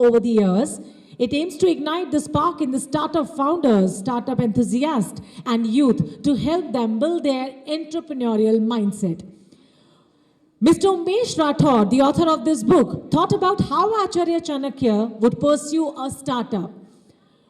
Over the years, it aims to ignite the spark in the startup founders, startup enthusiasts, and youth to help them build their entrepreneurial mindset. Mr. Umesh Rathod, the author of this book, thought about how Acharya Chanakya would pursue a startup.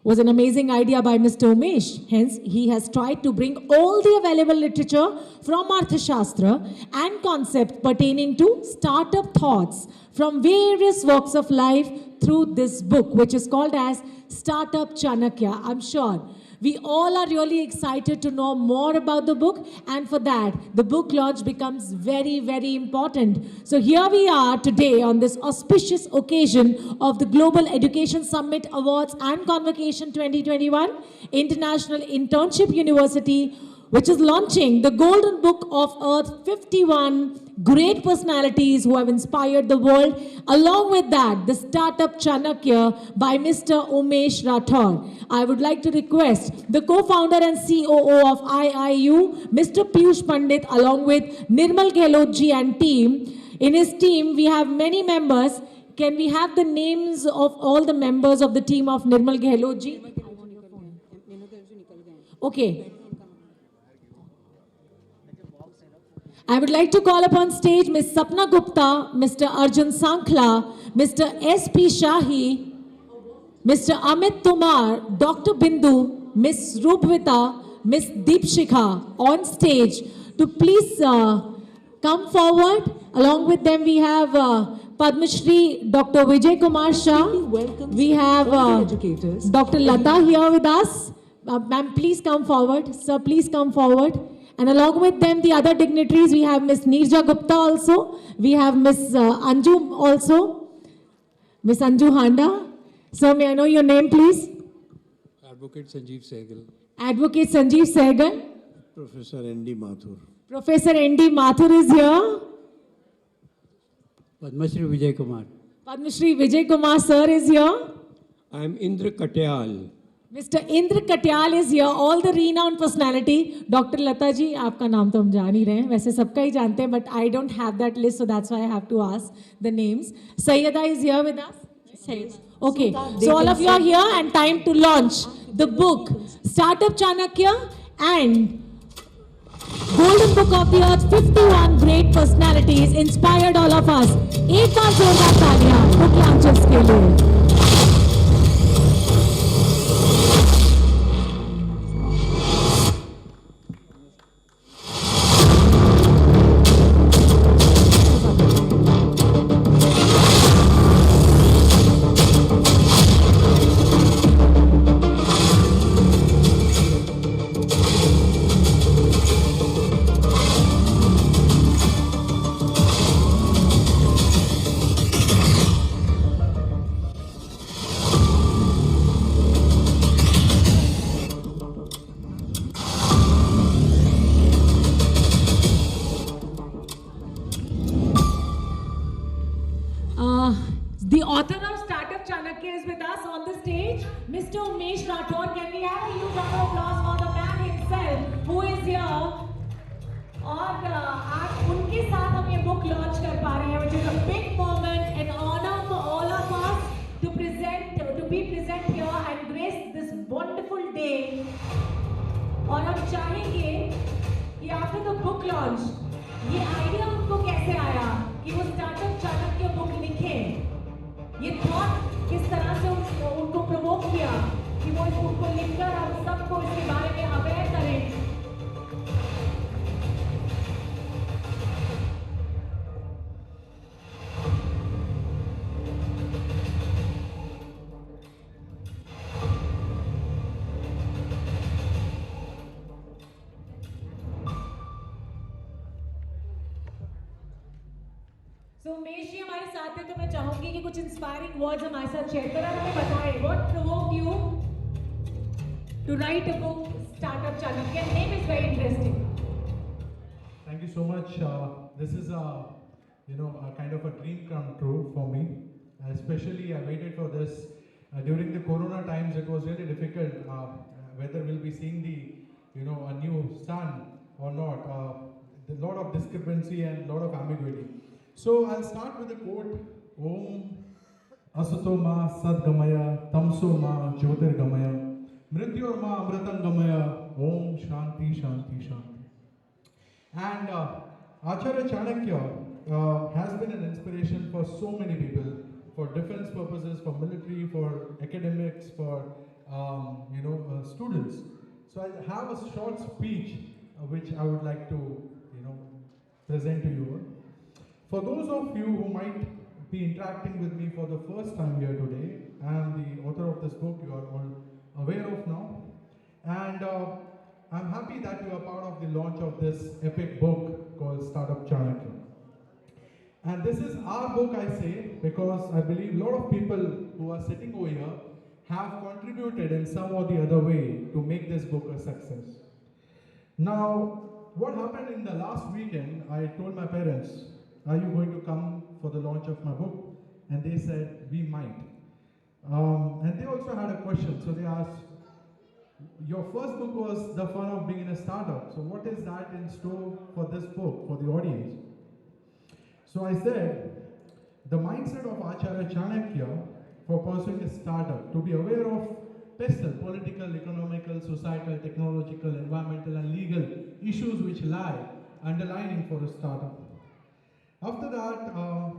Was an amazing idea by Mr. Umesh. Hence, he has tried to bring all the available literature from Arthashastra and concepts pertaining to startup thoughts from various walks of life through this book, which is called as Startup Chanakya. I'm sure we all are really excited to know more about the book, and for that, the book launch becomes very, very important. So here we are today on this auspicious occasion of the Global Education Summit Awards and Convocation 2021, International Internship University, which is launching the Golden Book of Earth 51 great personalities who have inspired the world. Along with that, the Startup Chanakya by Mr. Umesh Rathod. I would like to request the co-founder and COO of IIU, Mr. Piyush Pandit, along with Nirmal Gehlot ji and team. In his team, we have many members. Can we have the names of all the members of the team of Nirmal Gehlot ji? Okay. I would like to call upon stage Ms. Sapna Gupta, Mr. Arjun Sankla, Mr. S.P. Shahi, Mr. Amit Tomar, Dr. Bindu, Ms. Rupvita, Ms. Deepshikha on stage to please come forward. Along with them we have Padma Shri Dr. Vijay Kumar Shah. We have Dr. Lata here with us. Ma'am, please come forward. Sir, please come forward. And along with them, the other dignitaries, we have Ms. Neerja Gupta also. We have Ms. Anju also. Ms. Anju Handa. Sir, may I know your name, please? Advocate Sanjeev Sehgal. Advocate Sanjeev Sehgal. Professor N.D. Mathur. Professor N.D. Mathur is here. Padma Shri Vijay Kumar. Padma Shri Vijay Kumar sir is here. I am Indra Katyal. Mr. Indra Katyal is here, all the renowned personality. Dr. Lata ji, आपका नाम तो हम जान ही रहे हैं, वैसे सबका ही जानते हैं, but I don't have that list, so that's why I have to ask the names. Sayyada is here with us. Okay, so all of you are here and time to launch the book, Startup Chanakya and Golden Book of the Earth, 51 great personalities inspired all of us. एक बार जोरदार तालियां book launches के लिए. The author of Startup Chanakya is with us on the stage, Mr. Umesh Rathod. Can we have a huge round of applause for the man himself who is here? और आज उनके साथ हम ये book launch कर पा रहे हैं, which is a big moment and honor for all of us to be present here and grace this wonderful day. और हम चाहेंगे कि after the book launch, ये idea उनको कैसे आया कि वो Startup Chanakya book लिखें? ये थॉट किस तरह से उनको प्रमोट किया कि वो इसको लिखकर हम सबको इसके बारे में अवेयर करें. So उमेश जी हमारे साथ हैं, तो मैं चाहूंगी कि कुछ इंस्पायरिंग वर्ड्स हमारे साथ शेयर करें. हमें बताएं what provoked you to write a book, Startup Chanakya? Name is very interesting. Thank you so much. This is a kind of a dream come true for me. Especially I waited for this during the Corona times. It was really difficult whether we'll be seeing a new sun or not. A lot of discrepancy and a lot of ambiguity. So I'll start with a quote. Om Asutoma Sadgamaya, Tamsoma Jyotirgamaya, Mrityorma Amritangamaya, Om Shanti Shanti Shanti. And Acharya Chanakya has been an inspiration for so many people, for defense purposes, for military, for academics, for students. So I have a short speech which I would like to present to you. For those of you who might be interacting with me for the first time here today, I am the author of this book you are all aware of now. And I'm happy that you are part of the launch of this epic book called Startup Chanakya. And this is our book, I say, because I believe a lot of people who are sitting over here have contributed in some or the other way to make this book a success. Now, what happened in the last weekend, I told my parents, are you going to come for the launch of my book? And they said, we might. And they also had a question. So they asked, your first book was The Fun of Being in a Startup. So what is that in store for this book, for the audience? So I said, the mindset of Acharya Chanakya for pursuing a startup, to be aware of personal, political, economical, societal, technological, environmental and legal issues which lie underlining for a startup. After that,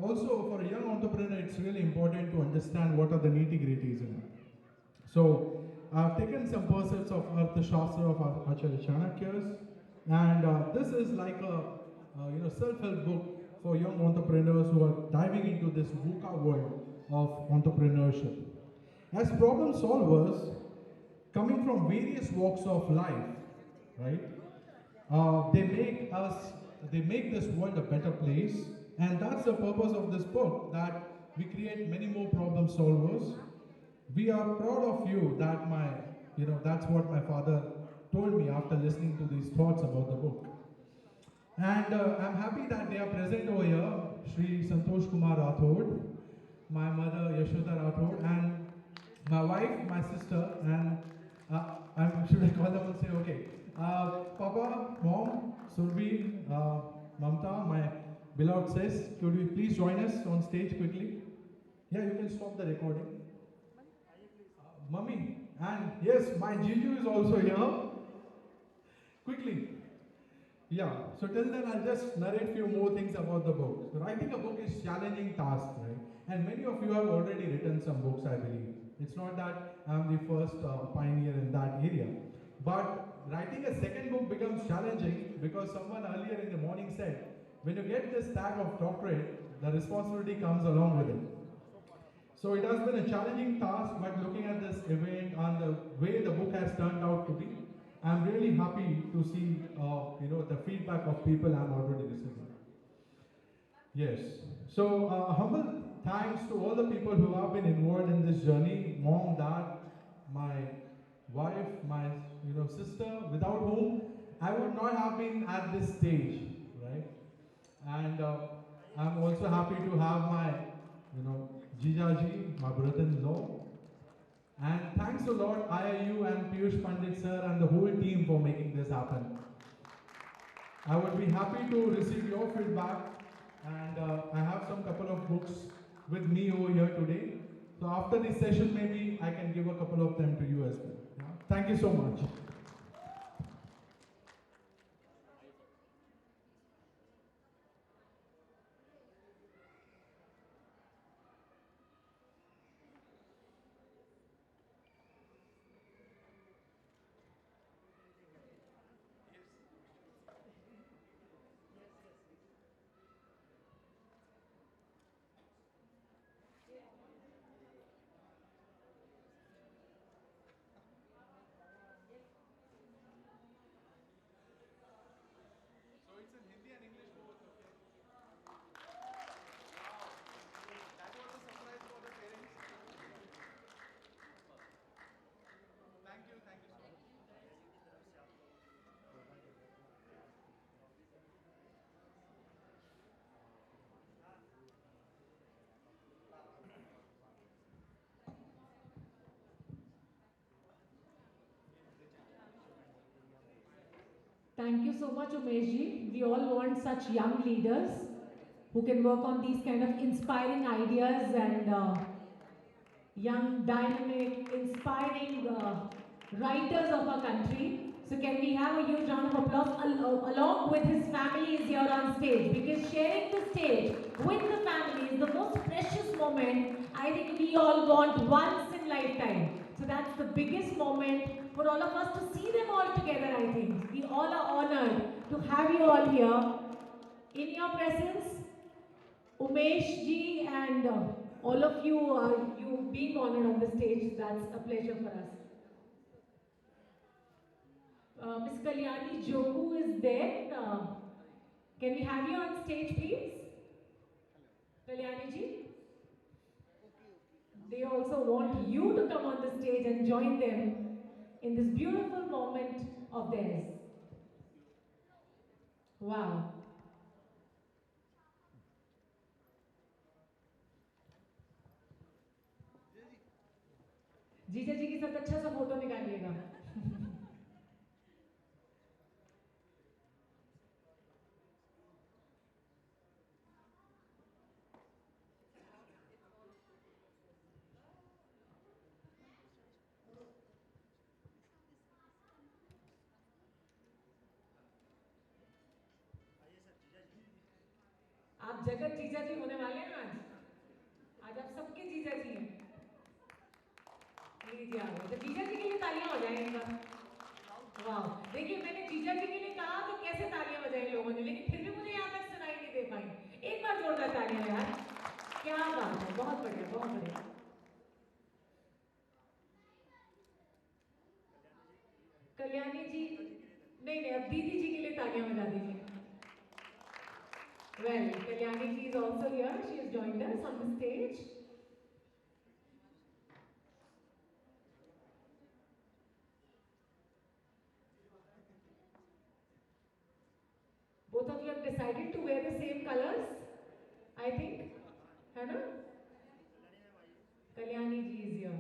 also for a young entrepreneur, it's really important to understand what are the nitty-gritties in it. So I've taken some percepts of Arthashastra of Acharya Chanakya's, and this is like a self-help book for young entrepreneurs who are diving into this VUCA world of entrepreneurship. As problem solvers, coming from various walks of life, right? They make this world a better place, and that's the purpose of this book, that we create many more problem solvers. We are proud of you that that's what my father told me after listening to these thoughts about the book. And I'm happy that they are present over here, Sri Santosh Kumar Rathod, my mother Yashoda Rathod, and my wife, my sister, and should I call them and say, okay, Papa, Mom, Surbi, Mamta, my beloved sis, could you please join us on stage quickly? Yeah, you can stop the recording. Mummy, and yes, my Jiju is also here. Quickly. Yeah, so till then I'll just narrate few more things about the book. So writing a book is challenging task, right? And many of you have already written some books, I believe. It's not that I'm the first pioneer in that area. But writing a second book becomes challenging because someone earlier in the morning said, when you get this tag of doctorate, the responsibility comes along with it. So it has been a challenging task, but looking at this event and the way the book has turned out to be, I'm really happy to see the feedback of people I'm already receiving. Yes. So humble thanks to all the people who have been involved in this journey, mom, dad, my wife, my sister, without whom I would not have been at this stage, right? And I'm also happy to have my Jijaji, my brother-in-law. And thanks a lot IIU and Piyush Pandit sir and the whole team for making this happen. I would be happy to receive your feedback, and I have some couple of books with me over here today. So after this session, maybe I can give a couple of them to you as well. Yeah? Thank you so much. Thank you so much, Umeshji. We all want such young leaders who can work on these kind of inspiring ideas and young, dynamic, inspiring writers of our country. So can we have a huge round of applause along with his family is here on stage, because sharing the stage with the family is the most precious moment I think we all want once in lifetime. So that's the biggest moment for all of us to see them all together, I think. We all are honored to have you all here in your presence. Umesh ji and all of you, you being honored on the stage, that's a pleasure for us. Ms. Kalyani Jogu is there. Can we have you on stage, please? Kalyani ji? They also want you to come on the stage and join them in this beautiful moment of theirs. Wow. जीजा जी के साथ अच्छा सा photo निकालिएगा. आप जगत जीजा जी होने वाले हैं आज आप सबके जीजा जी हैं. लीजिए आप तो जीजा जी के लिए तालियां हो जाएं एक बार. वाह, देखिए मैंने जीजा जी के लिए कहा तो कैसे तालियां बजाई लोगों ने, लेकिन फिर भी मुझे यहाँ तक सुनाई नहीं दे पाई. एक बार जोरदार तालियां यार, क्या बात है, बहुत बढ़िया बहुत बढ़िया. कल्याणी जी नहीं, अब दीदी जी के लिए तालियां बजा दीजिए. Well, Kalyani ji is also here. She has joined us on the stage. Both of you have decided to wear the same colors, I think. है ना? Kalyani ji is here.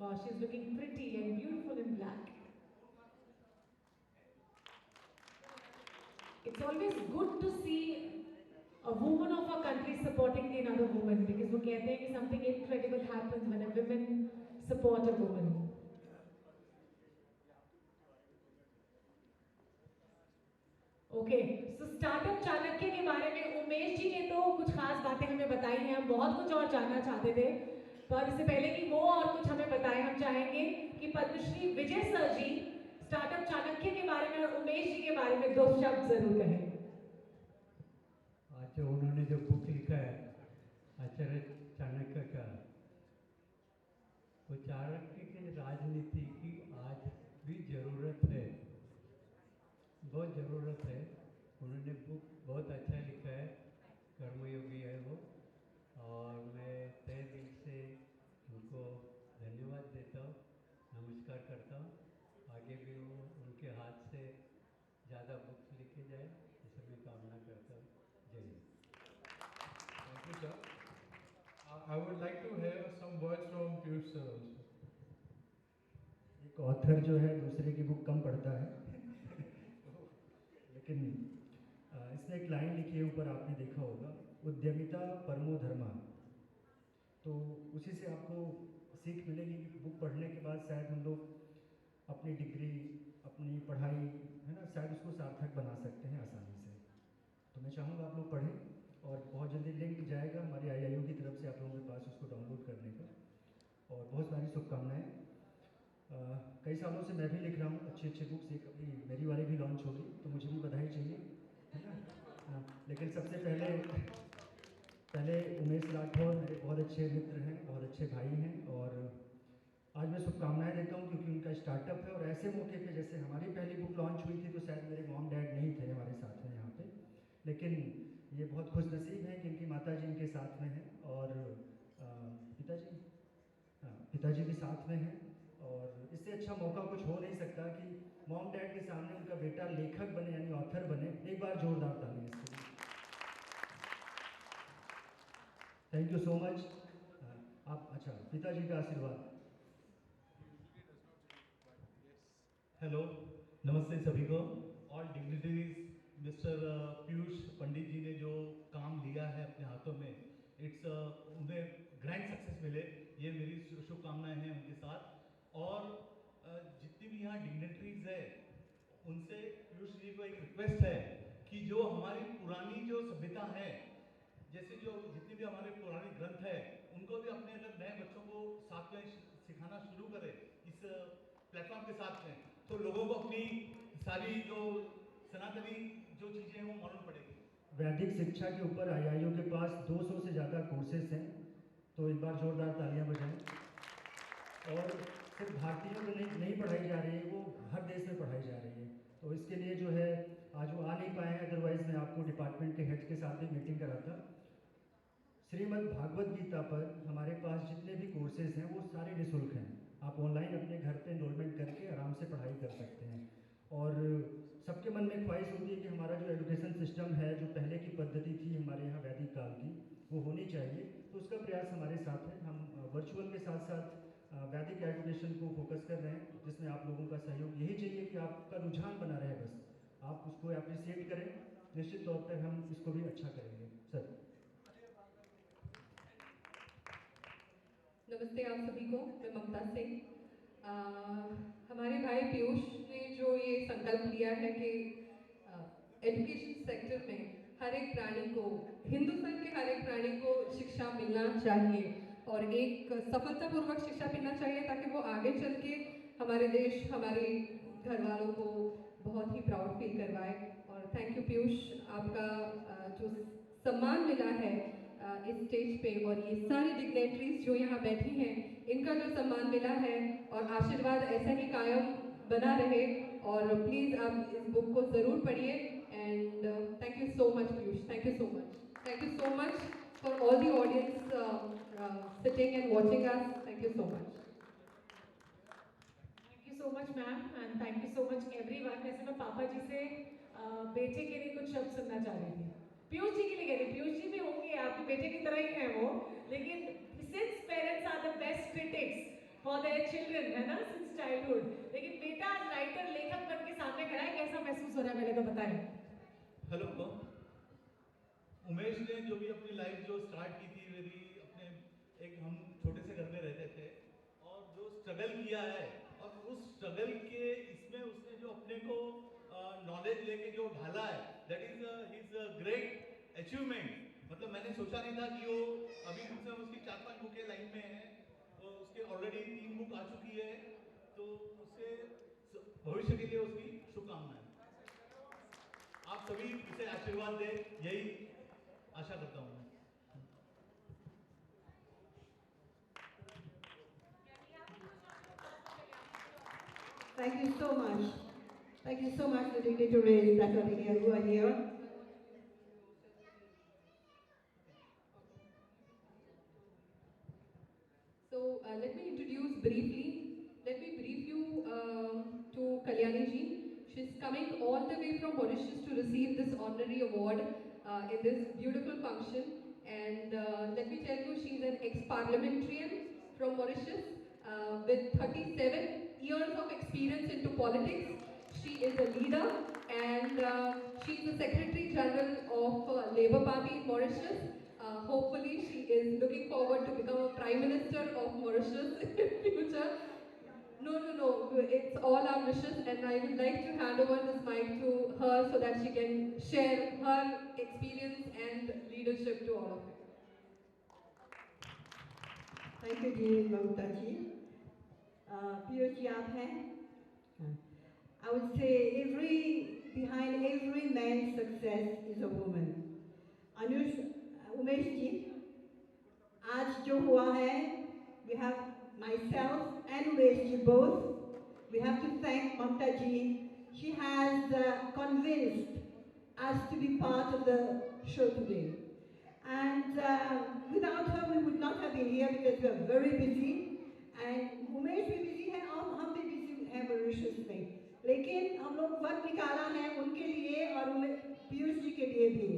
Wow, she's looking pretty and beautiful in black. It's always good to see a woman of our country supporting the another woman, because वो कहते हैं कि something incredible happens when a woman support a woman. Okay, so startup Chanakya के बारे में उमेश जी ने तो कुछ खास बातें हमें बताई हैं. हम बहुत कुछ और जानना चाहते थे, पर इससे पहले कि वो और कुछ हमें बताएं, हम चाहेंगे कि पद्मश्री विजय सर जी स्टार्टअप चाणक्य के बारे में और उमेश जी के बारे में 2 शब्द जरूर कहें. आज उन्होंने जो बुक लिखा है आचार्य चाणक्य का, वो चाणक्य की राजनीति की आज भी ज़रूरत है, बहुत ज़रूरत है. उन्होंने बुक बहुत अच्छा लिखा है, कर्मयोगी है वो, और मैं तहे दिल से उनको धन्यवाद देता हूँ, नमस्कार करता हूँ. आगे भी वो उनके हाथ से ज़्यादा बुक्स लिखे जाए, इसे मैं कामना करता हूँ. जय Hind. Thank you, sir. I would like to hear some words from Piyush sir also. एक ऑथर जो है दूसरे की बुक कम पढ़ता है लेकिन इसने एक लाइन लिखी है ऊपर, आपने देखा होगा, उद्यमिता परमो धर्मा. तो उसी से आपको सीख मिलेगी कि बुक पढ़ने के बाद शायद हम लोग अपनी डिग्री, अपनी पढ़ाई है ना, शायद उसको सार्थक बना सकते हैं आसानी से. तो मैं चाहूँगा आप लोग पढ़ें, और बहुत जल्दी लिंक जाएगा हमारी IIO की तरफ से आप लोगों के पास उसको डाउनलोड करने का. और बहुत सारी शुभकामनाएँ. कई सालों से मैं भी लिख रहा हूँ अच्छी अच्छी बुक्स. एक अभी मेरी वाली भी लॉन्च होगी, तो मुझे भी बधाई चाहिए, है ना. लेकिन सबसे पहले उमेश राठौर मेरे बहुत अच्छे मित्र हैं, बहुत अच्छे भाई हैं, और आज मैं शुभकामनाएँ देता हूँ क्योंकि उनका स्टार्टअप है. और ऐसे मौके पे, जैसे हमारी पहली बुक लॉन्च हुई थी तो शायद मेरे मॉम डैड नहीं थे हमारे साथ में यहाँ पे, लेकिन ये बहुत खुश नसीब है कि इनकी माता जी इनके साथ में हैं, और पिताजी भी साथ में हैं. और इससे अच्छा मौका कुछ हो नहीं सकता कि मॉम डैड के सामने उनका बेटा लेखक बने, यानी ऑथर बने. एक बार जोरदार ताली इसके लिए. Thank you so much. आप अच्छा, पिताजी का आशीर्वाद. हेलो, नमस्ते सभी को. ऑल डिग्निटरीज, मिस्टर पीयूष पंडित जी ने जो काम लिया है अपने हाथों में, इट्स उन्हें ग्रैंड सक्सेस मिले. ये मेरी शुभकामनाएं हैं उनके साथ। और जितनी भी यहाँ डिग्नेटरीज है उनसे पीयूष जी को एक रिक्वेस्ट है कि जो हमारी पुरानी जो सभ्यता है, जैसे जो जितने भी हमारे पुराने ग्रंथ है, उनको भी अपने अगर नए बच्चों को साथ में सिखाना शुरू करें इस प्लेटफॉर्म के साथ में, तो लोगों को अपनी सारी जो सनातनी जो चीज़ें हैं वो मालूम पड़ेगी। वैदिक शिक्षा के ऊपर आईआईओ के पास 200 से ज़्यादा कोर्सेज हैं, तो एक बार जोरदार तालियां बजाएं। और सिर्फ भारतीयों में नहीं पढ़ाई जा रही है, वो हर देश में पढ़ाई जा रही है। तो इसके लिए जो है आज वो आ नहीं पाए हैं, अदरवाइज़ मैं आपको डिपार्टमेंट के हेड के साथ भी मीटिंग कराता। श्रीमद् भागवत गीता पर हमारे पास जितने भी कोर्सेज हैं वो सारे निःशुल्क हैं। आप ऑनलाइन अपने घर पे एनरोलमेंट करके आराम से पढ़ाई कर सकते हैं। और सबके मन में ख्वाहिश होती है कि हमारा जो एजुकेशन सिस्टम है, जो पहले की पद्धति थी हमारे यहाँ वैदिक काल की, वो होनी चाहिए। तो उसका प्रयास हमारे साथ है। हम वर्चुअल के साथ साथ वैदिक एजुकेशन को फोकस कर रहे हैं, जिसमें आप लोगों का सहयोग यही चाहिए कि आपका रुझान बना रहे, बस आप उसको अप्रिसिएट करें। निश्चित तौर पर हम इसको भी अच्छा करेंगे। सर नमस्ते आप सभी को, मैं ममता सिंह। हमारे भाई पीयूष ने जो ये संकल्प लिया है कि एजुकेशन सेक्टर में हर एक प्राणी को, हिंदुस्तान के हर एक प्राणी को शिक्षा मिलना चाहिए और एक सफलतापूर्वक शिक्षा मिलना चाहिए, ताकि वो आगे चल के हमारे देश, हमारे घर वालों को बहुत ही प्राउड फील करवाए। और थैंक यू पीयूष, आपका जो सम्मान मिला है इस स्टेज पे, और ये सारी डिग्नेटरीज जो यहाँ बैठी हैं, इनका जो सम्मान मिला है, और आशीर्वाद ऐसा ही कायम बना रहे। और प्लीज़ आप इस बुक को ज़रूर पढ़िए। And thank you so much Piyush, thank you so much, thank you so much for all the audience sitting and watching us. Thank you so much. Thank you so much ma'am, and thank you so much everyone. वैसे मैं पापा जी से बेटे के लिए कुछ शब्द सुनना चाह रही थी। पीयूष जी के लिए कह रही, पीयूष जी भी होंगे आपके बेटे की तरह ही हैं वो, लेकिन since parents are the best critics for their children, है ना, सिंस चाइल्डहुड, लेकिन बेटा आज राइटर, लेखक बन के सामने खड़ा है, कैसा महसूस हो रहा है पहले तो बताएं। हेलो, उमेश ने जो भी अपनी लाइफ जो स्टार्ट की थी, मेरी अपने एक हम छोटे से घर में रहते थे, और जो स्ट्रगल किया है, और उस स्ट्रगल के इसमें उसने जो अपने को नॉलेज लेके जो ढाला है, that is his great achievement. मतलब मैंने सोचा नहीं था कि वो अभी मुझसे उसकी 4-5 बुकें लाइन में हैं, और उसके ऑलरेडी 3 बुक आ चुकी है, तो उससे भविष्य के लिए उसकी शुभकामनाएं। आप सभी इसे आशीर्वाद दें, यही आशा करता हूँ। Thank you so much. Thank you so much, the dignitaries that are here, who are here. So let me introduce briefly. Let me brief you to Kalyani ji. She's coming all the way from Mauritius to receive this honorary award in this beautiful function. And let me tell you, she's an ex-parliamentarian from Mauritius with 37 years of experience into politics. She is a leader, and she is the Secretary General of Labour Party in Mauritius. Hopefully, she is looking forward to become a Prime Minister of Mauritius in future. No, it's all our wishes, and I would like to hand over this mic to her so that she can share her experience and leadership to all of you. Thank you, जी ममता जी। पीयूष जी आप हैं? I would say behind every man's success is a woman. Umesh ji, आज जो हुआ है, we have myself and Umesh ji both. We have to thank Mamta ji. She has convinced us to be part of the show today. And without her, we would not have been here because we are very busy. And Umesh भी busy है और हम भी busy हैं Mauritius में. लेकिन हम लोग वक्त निकाला है उनके लिए और पीयूष जी के लिए भी.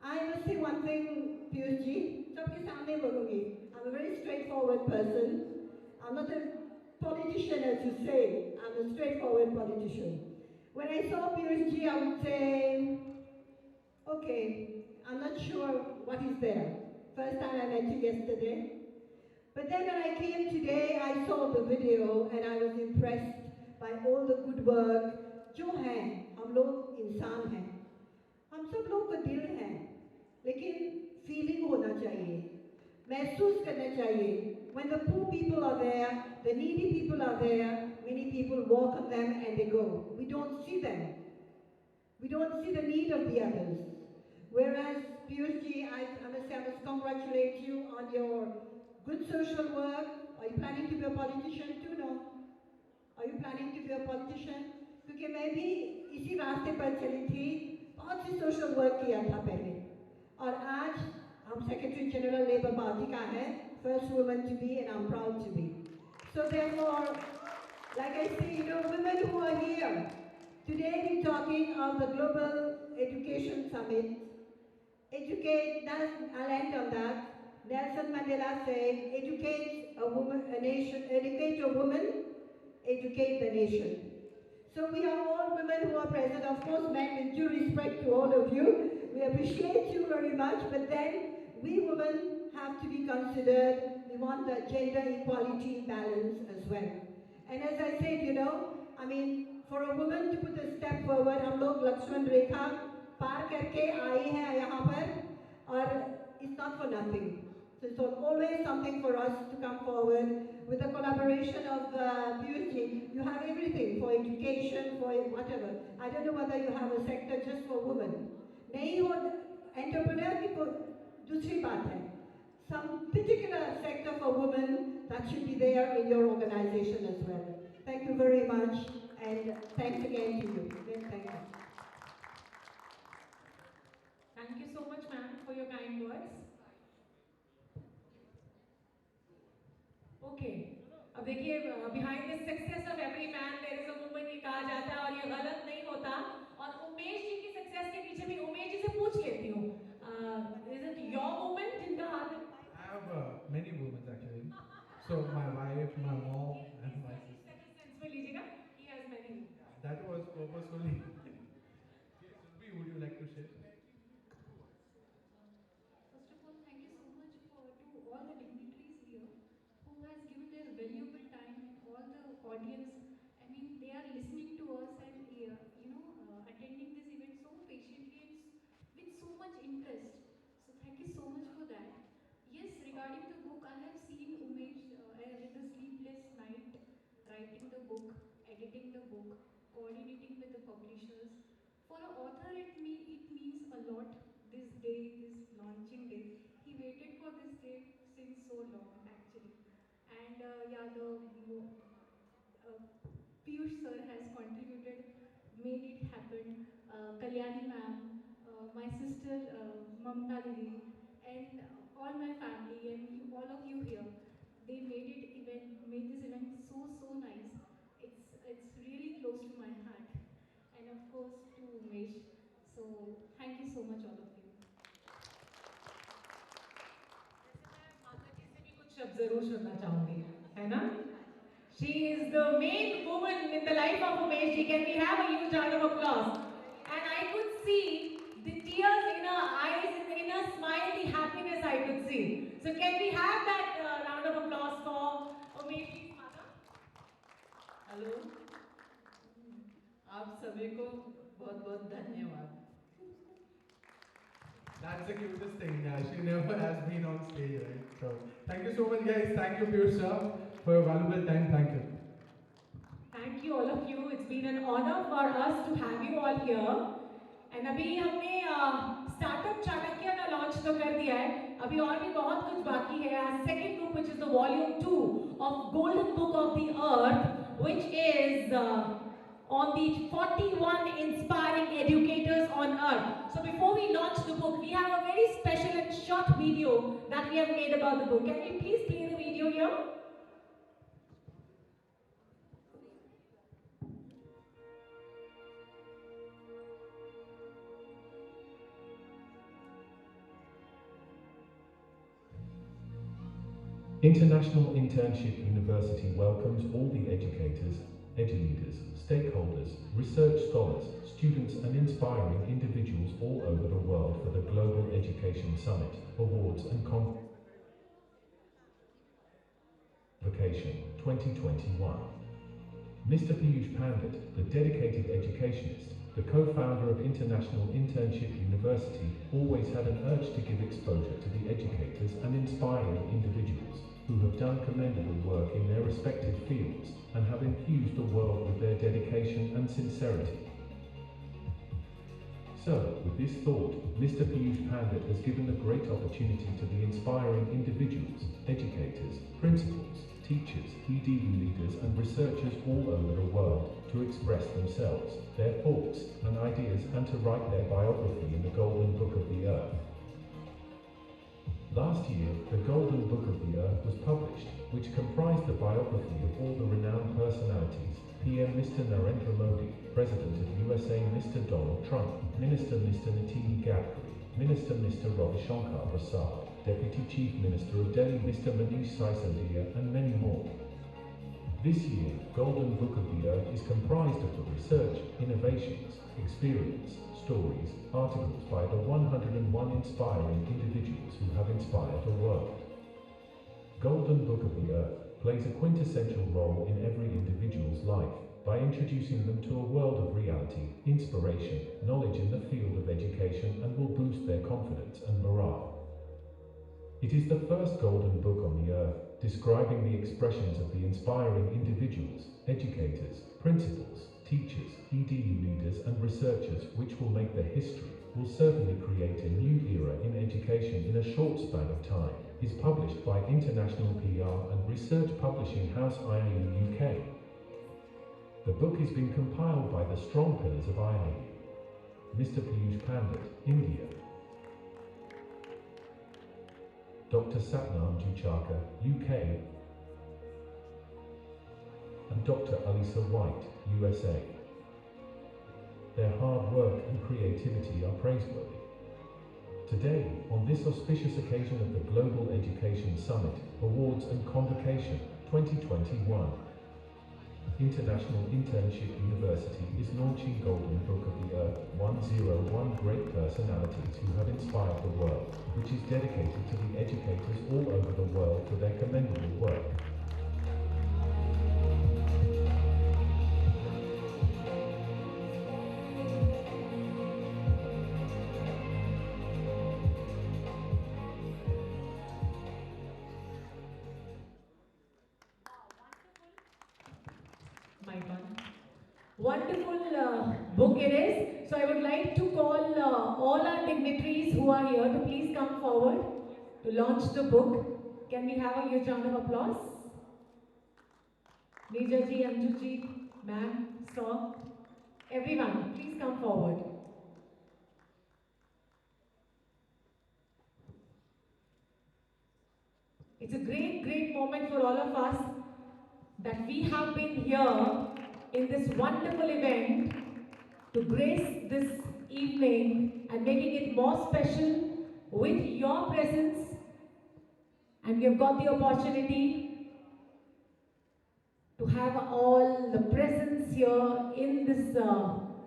I must say one thing, Piyush ji, सबके सामने बोलूँगी. I'm a very straightforward person. I'm not a politician as you say. I'm a straightforward politician. When I saw Piyush ji, I would say, okay, I'm not sure what is there. First time I met you yesterday. But then when I came today, I saw the video and I was impressed by all the good work. जो है हम लोग इंसान हैं, हम सब लोग का दिल है, लेकिन फीलिंग होना चाहिए, महसूस करना चाहिए. When the poor people are there, the needy people are there, many people walk on them and they go. We don't see them. We don't see the need of the others. Whereas, Piyushji, I must congratulate you on your good social work. Are you planning to be a politician too? No. Are you planning to be a politician? क्योंकि मैं भी इसी रास्ते पर चली थी, बहुत सी social work किया था पहले, और आज हम सेक्रेटरी जनरल लेबर पार्टी का है, first woman to be, and I'm proud to be. So therefore, like I say, you know, women who are here, today we're talking of the Global Education Summit. Educate, I'll end on that. Nelson Mandela said, educate a woman, a nation, educate a woman, educate the nation. So we are all women who are present, of course, men, with due respect to all of you. We appreciate you very much, but then we women have to be considered. We want the gender equality balance as well. And as I said, you know, I mean, for a woman to put a step forward, हम लोग लक्ष्मण रेखा पार करके आए हैं यहाँ पर, और it's not for nothing. So it's always something for us to come forward with the collaboration of Piyushji. You have everything for education, for whatever. I don't know whether you have a sector just for women. नहीं हो entrepreneur की दूसरी बात है. Some particular sector for women that should be there in your organization as well. Thank you very much, and thanks again to you. Thank you. Thank you so much, ma'am, for your kind words. Okay. अब देखिए, behind the success of every man there is a woman, ये कहा जाता है, और ये गलत नहीं होता. और उमेश जी की सक्सेस के पीछे भी उमेश जी से पूछ लेती हूँ, is it your woman जिनका हाथ है? I have many women actually. So my wife, my mom, and my sister. Sense में लीजिएगा, he has many women. That was purposefully. Surbhi, would you like to share? First of all, thank you so much to all the dignitaries here who has given their valuable time, and all the audience. I mean, they are listening to us and attending this event so patiently and with so much interest. So thank you so much for that. Yes, regarding the book, I have seen Umesh with a sleepless night writing the book, editing the book, coordinating with the publishers. For an author, it means a lot. This day, this launching day, he waited for this day since so long, actually. And Piyush sir has contributed, made it happen. Kalyani ma'am, my sister Mamta Didi, and all my family and all of you here, they made this event so nice. It's really close to my heart, and of course to Umesh. So thank you so much, all of you. माता जी से भी कुछ शब्द जरूर सुनना चाहूंगी, है ना? She is the main woman in the life of Umesh ji. Can we have a huge round of applause? And I could see the tears in her eyes, in her smile, the happiness I could see. So can we have that round of applause for Umesh ji's mother? Hello, आप सभी को बहुत धन्यवाद. That's the cutest thing. She never has been on stage, right? So thank you so much, guys. Thank you, Piyush sir, for your valuable time. Thank you. Thank you all of you. It's been an honor for us to have you all here. And अभी हमने startup Chanakya का launch तो कर दिया है. अभी और भी बहुत कुछ बाकी है. Our second book, which is the volume 2 of Golden Book of the Earth, which is on the 41 inspiring educators on earth. So before we launch the book, we have a very special and short video that we have made about the book. Can we please play the video here? International Internship University welcomes all the educators, edu-leaders, stakeholders, research scholars, students and inspiring individuals all over the world for the Global Education Summit, Awards and Conference. Vacation 2021. Mr. Piyush Pandit, the dedicated educationist, the co-founder of International Internship University, always had an urge to give exposure to the educators and inspiring individuals who have done commendable work in their respective fields and have infused the world with their dedication and sincerity. So, with this thought, Mr. Piyush Pandit has given the great opportunity to the inspiring individuals, educators, principals, teachers, EDU leaders and researchers all over the world to express themselves, their thoughts and ideas and to write their biography in the Golden Book of the Earth. Last year, the Golden Book of the Earth was published, which comprised the biography of all the renowned personalities, PM Mr. Narendra Modi, President of USA Mr. Donald Trump, Minister Mr. Nitin Gadkari, Minister Mr. Ravi Shankar Prasad, Deputy Chief Minister of Delhi Mr. Manish Sisodia and many more. This year, Golden Book of the Earth is comprised of the research, innovations, experience, stories, articles by the 101 inspiring individuals who have inspired the world. Golden Book of the Earth plays a quintessential role in every individual's life by introducing them to a world of reality, inspiration, knowledge in the field of education and will boost their confidence and morale. It is the first Golden Book on the Earth describing the expressions of the inspiring individuals, educators, principals, teachers, EDU leaders and researchers which will make the history, will certainly create a new era in education in a short span of time, is published by International PR and Research Publishing House IIU UK. The book has been compiled by the strong pillars of IIU. Mr. Piyush Pandit, India. Dr. Satnam Juchaka, UK. And Dr. Alisa White, USA. Their hard work and creativity are praiseworthy. Today, on this auspicious occasion of the Global Education Summit, Awards and Convocation 2021, International Internship University is launching Golden Book of the Earth 101 Great Personalities Who Have Inspired the World, which is dedicated to the educators all over the world for their commendable work. Wonderful book it is. So I would like to call all our dignitaries who are here to please come forward to launch the book. Can we have a huge round of applause? Major ji, Anju ji, ma'am, sir, everyone, please come forward. It's a great, great moment for all of us that we have been here in this wonderful event to grace this evening and making it more special with your presence, and we have got the opportunity to have all the presence here in this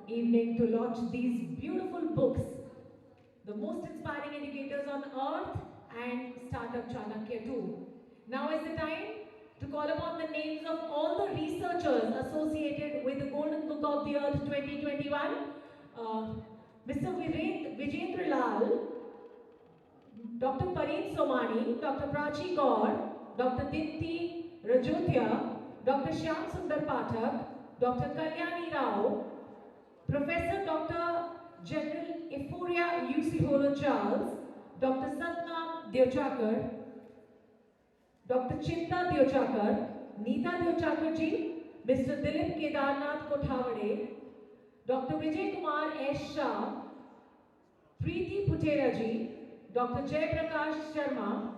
evening to launch these beautiful books, the most inspiring educators on earth and Startup Chanakya too. Now is the time to call upon the names of all the researchers associated with the Golden Book of the Earth 2021. Mr. Vijendra Lal, Dr. Pareet Somani, Dr. Prachi Gaur, Dr. Dinti Rajotia, Dr. Shyam Sundar Pathak, Dr. Kalyani Rao, Professor Dr. General Euphoria UC Holo Charles, Dr. Satnam Diochakar, Dr. Chinta Diochakar, Neeta Diochakar ji, Mr. Dilip Kedarnath Kothavade, Dr. Vijay Kumar S. Shah, Preeti Putera ji, Dr. Jay Prakash Sharma,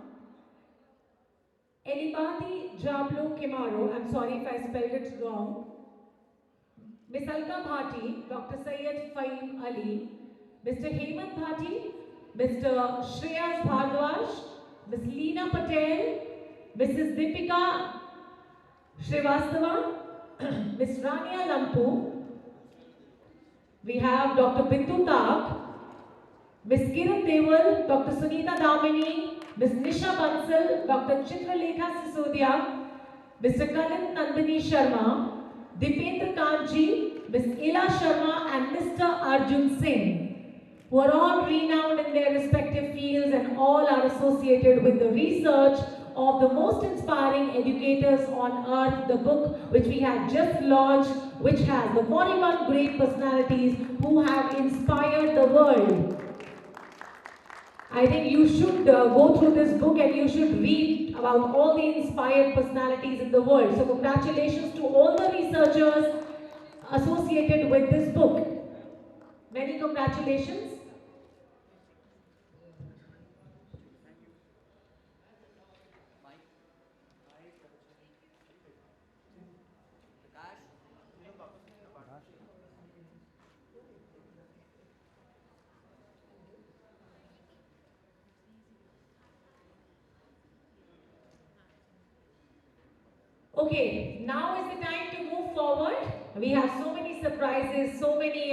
Elibati Jablo Kemaro, I'm sorry if I spelled it wrong, Ms. Alka Bhati, Dr. Syed Faim Ali, Mr. Hemant Bhati, Mr. Shreyas Bhardwaj, Ms. Leena Patel, Mrs. Deepika Srivastava, Ms. Rania Lampu, we have Dr. Bindu Tak, Ms. Kiran Deval, Dr. Sunita Damini, Ms. Nisha Bansal, Dr. Chitralekha Sisodia, Mr. Kanan Nandini Sharma, Dipendra Kanji, Ms. Ila Sharma and Mr. Arjun Singh, who are all renowned in their respective fields and all are associated with the research of the most inspiring educators on earth, the book which we have just launched, which has the 41 great personalities who have inspired the world. I think you should go through this book and you should read about all the inspired personalities in the world. So congratulations to all the researchers associated with this book. Many congratulations. Okay, now is the time to move forward. We have so many surprises, so many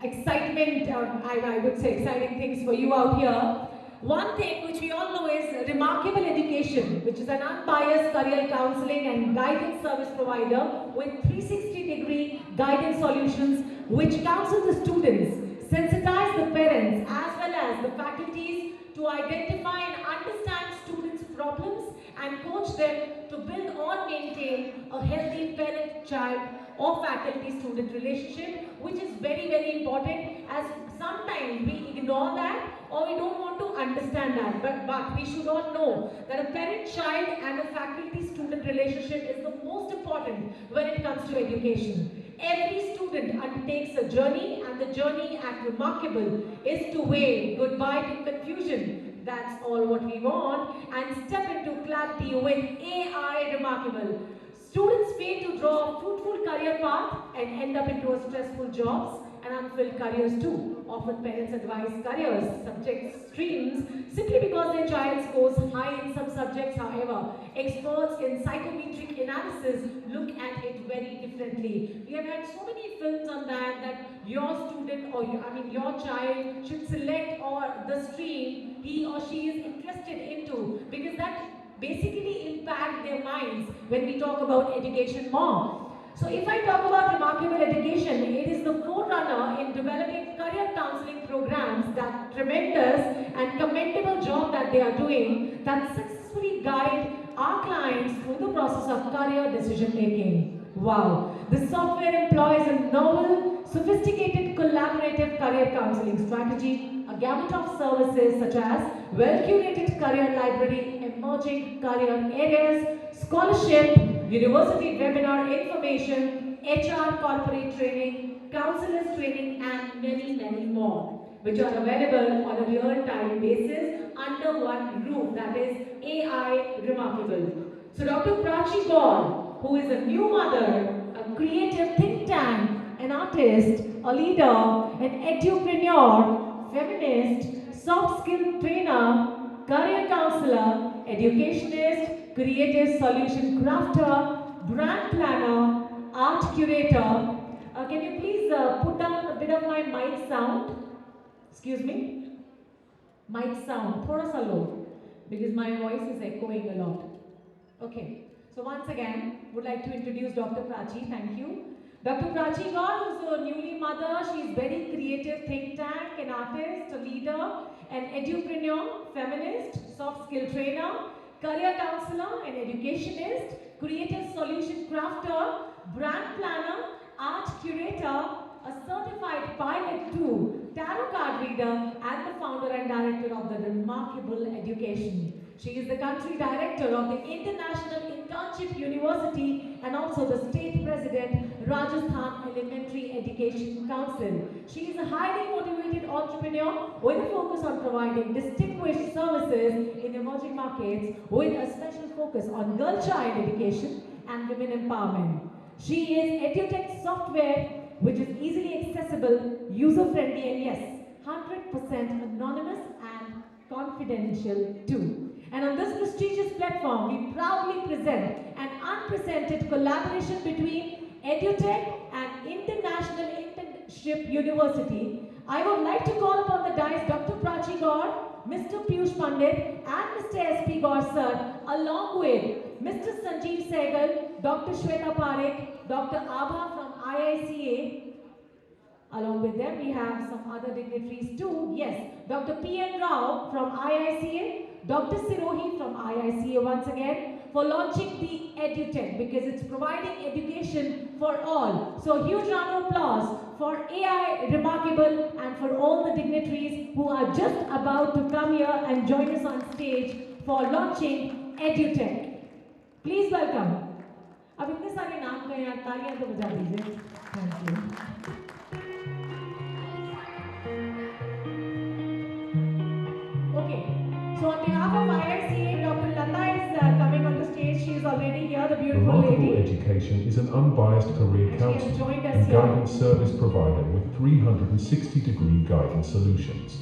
excitement, I would say exciting things for you out here. One thing which we all know is Remarkable Education, which is an unbiased career counseling and guidance service provider with 360-degree guidance solutions which counsel the students, sensitize the parents as well as the faculties to identify and understand students' problems and coach them to build or maintain a healthy parent-child or faculty-student relationship, which is very, very important, as sometimes we ignore that or we don't want to understand that. But we should all know that a parent-child and a faculty-student relationship is the most important when it comes to education. Every student undertakes a journey, and the journey at Remarkable is to wave goodbye to confusion. That's all what we want, and step into clarity with AI Remarkable. Students fail to draw a fruitful career path and end up into stressful jobs and unfulfilled careers too. Often parents advise careers, subject streams, simply because their child scores high in some subjects. However, experts in psychometric analysis look at it very differently. We have had so many films on that your student or your child should select or the stream he or she is interested into, because that basically impact their minds when we talk about education more. So if I talk about Remarkable Education, it is the forerunner in developing career counseling programs, that tremendous and commendable job that they are doing, that successfully guide our clients through the process of career decision making. Wow! This software employs a novel, sophisticated, collaborative career counseling strategy, a gamut of services such as well-curated career library, emerging career areas, scholarship, university webinar information, HR corporate training, counselors training, and many, many more, which are available on a real-time basis under one roof, that is AI Remarkable. So Dr. Prachi Gaur, who is a new mother, a creative think tank, an artist, a leader, an edupreneur, feminist, soft skill trainer, career counselor, educationist, creative solution crafter, brand planner, art curator. Can you please put down a bit of my mic sound? Excuse me? Mic sound, thoda sa low, because my voice is echoing a lot. Okay, so once again, would like to introduce Dr. Prachi, thank you. Dr. Prachi Gaur, who's a newly mother, she's very creative think tank, an artist, a leader, an edupreneur, feminist, soft skill trainer, career counselor, an educationist, creative solution crafter, brand planner, art curator, a certified pilot too, tarot card reader, and the founder and director of the Remarkable Education. She is the country director of the International Internship University and also the state president, Rajasthan Elementary Education Council. She is a highly motivated entrepreneur with a focus on providing distinguished services in emerging markets with a special focus on girl-child education and women empowerment. She is EduTech software which is easily accessible, user-friendly, and yes, 100% anonymous and confidential too. And on this prestigious platform, we proudly present an unprecedented collaboration between EduTech and International Internship University, I would like to call upon the dais Dr. Prachi Gaur, Mr. Piyush Pandit and Mr. S.P. Gaur sir, along with Mr. Sanjeev Sehgal, Dr. Shweta Parekh, Dr. Abha from IICA. Along with them, we have some other dignitaries too. Yes, Dr. P.N. Rao from IICA, Dr. Sirohi from IICA once again for launching the EduTech because it's providing education for all. So huge round of applause for AI Remarkable and for all the dignitaries who are just about to come here and join us on stage for launching EduTech. Please welcome. अब इतने सारे नाम कहे यार तालियां तो बजा दीजिए. Thank you. Okay, so on behalf of IICA, Dr. Lata is coming on the stage. She is already here, the beautiful Remarkable lady. Education is an unbiased career counseling and guidance service provider with 360-degree guidance solutions.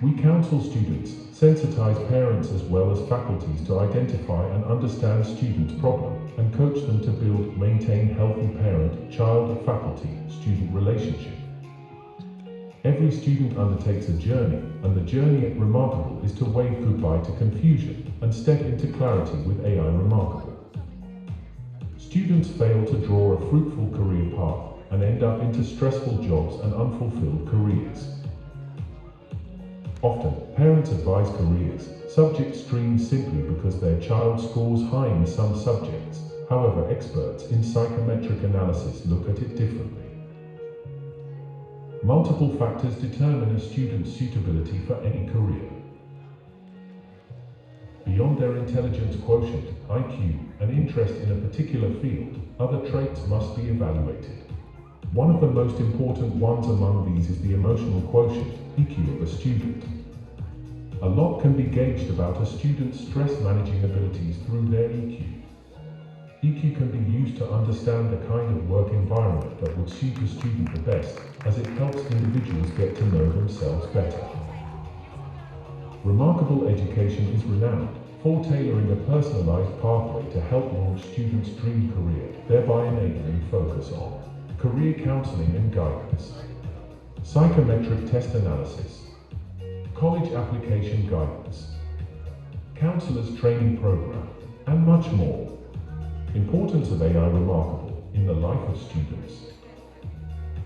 We counsel students, sensitize parents as well as faculties to identify and understand students' problem and coach them to build, maintain healthy parent-child, faculty-student relationship. Every student undertakes a journey, and the journey at Remarkable is to wave goodbye to confusion and step into clarity with AI Remarkable. Students fail to draw a fruitful career path and end up into stressful jobs and unfulfilled careers. Often, parents advise careers, subject streams simply because their child scores high in some subjects. However, experts in psychometric analysis look at it differently. Multiple factors determine a student's suitability for any career. Beyond their intelligence quotient, IQ, and interest in a particular field, other traits must be evaluated. One of the most important ones among these is the emotional quotient, EQ, of a student. A lot can be gauged about a student's stress managing abilities through their EQ. EQ can be used to understand the kind of work environment that would suit the student the best, as it helps individuals get to know themselves better. Remarkable Education is renowned for tailoring a personalized pathway to help launch students' dream career, thereby enabling focus on career counseling and guidance, psychometric test analysis, college application guidance, counselors training program, and much more. Importance of AI Remarkable in the life of students.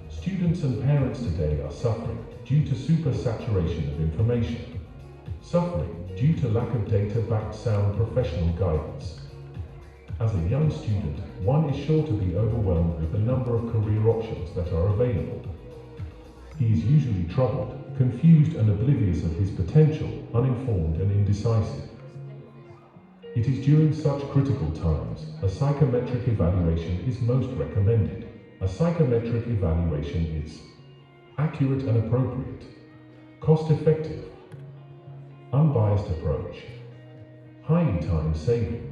Students and parents today are suffering due to supersaturation of information, suffering due to lack of data-backed sound professional guidance. As a young student, one is sure to be overwhelmed with the number of career options that are available. He is usually troubled, confused and oblivious of his potential, uninformed and indecisive. It is during such critical times, a psychometric evaluation is most recommended. A psychometric evaluation is accurate and appropriate, cost-effective, unbiased approach, highly time-saving,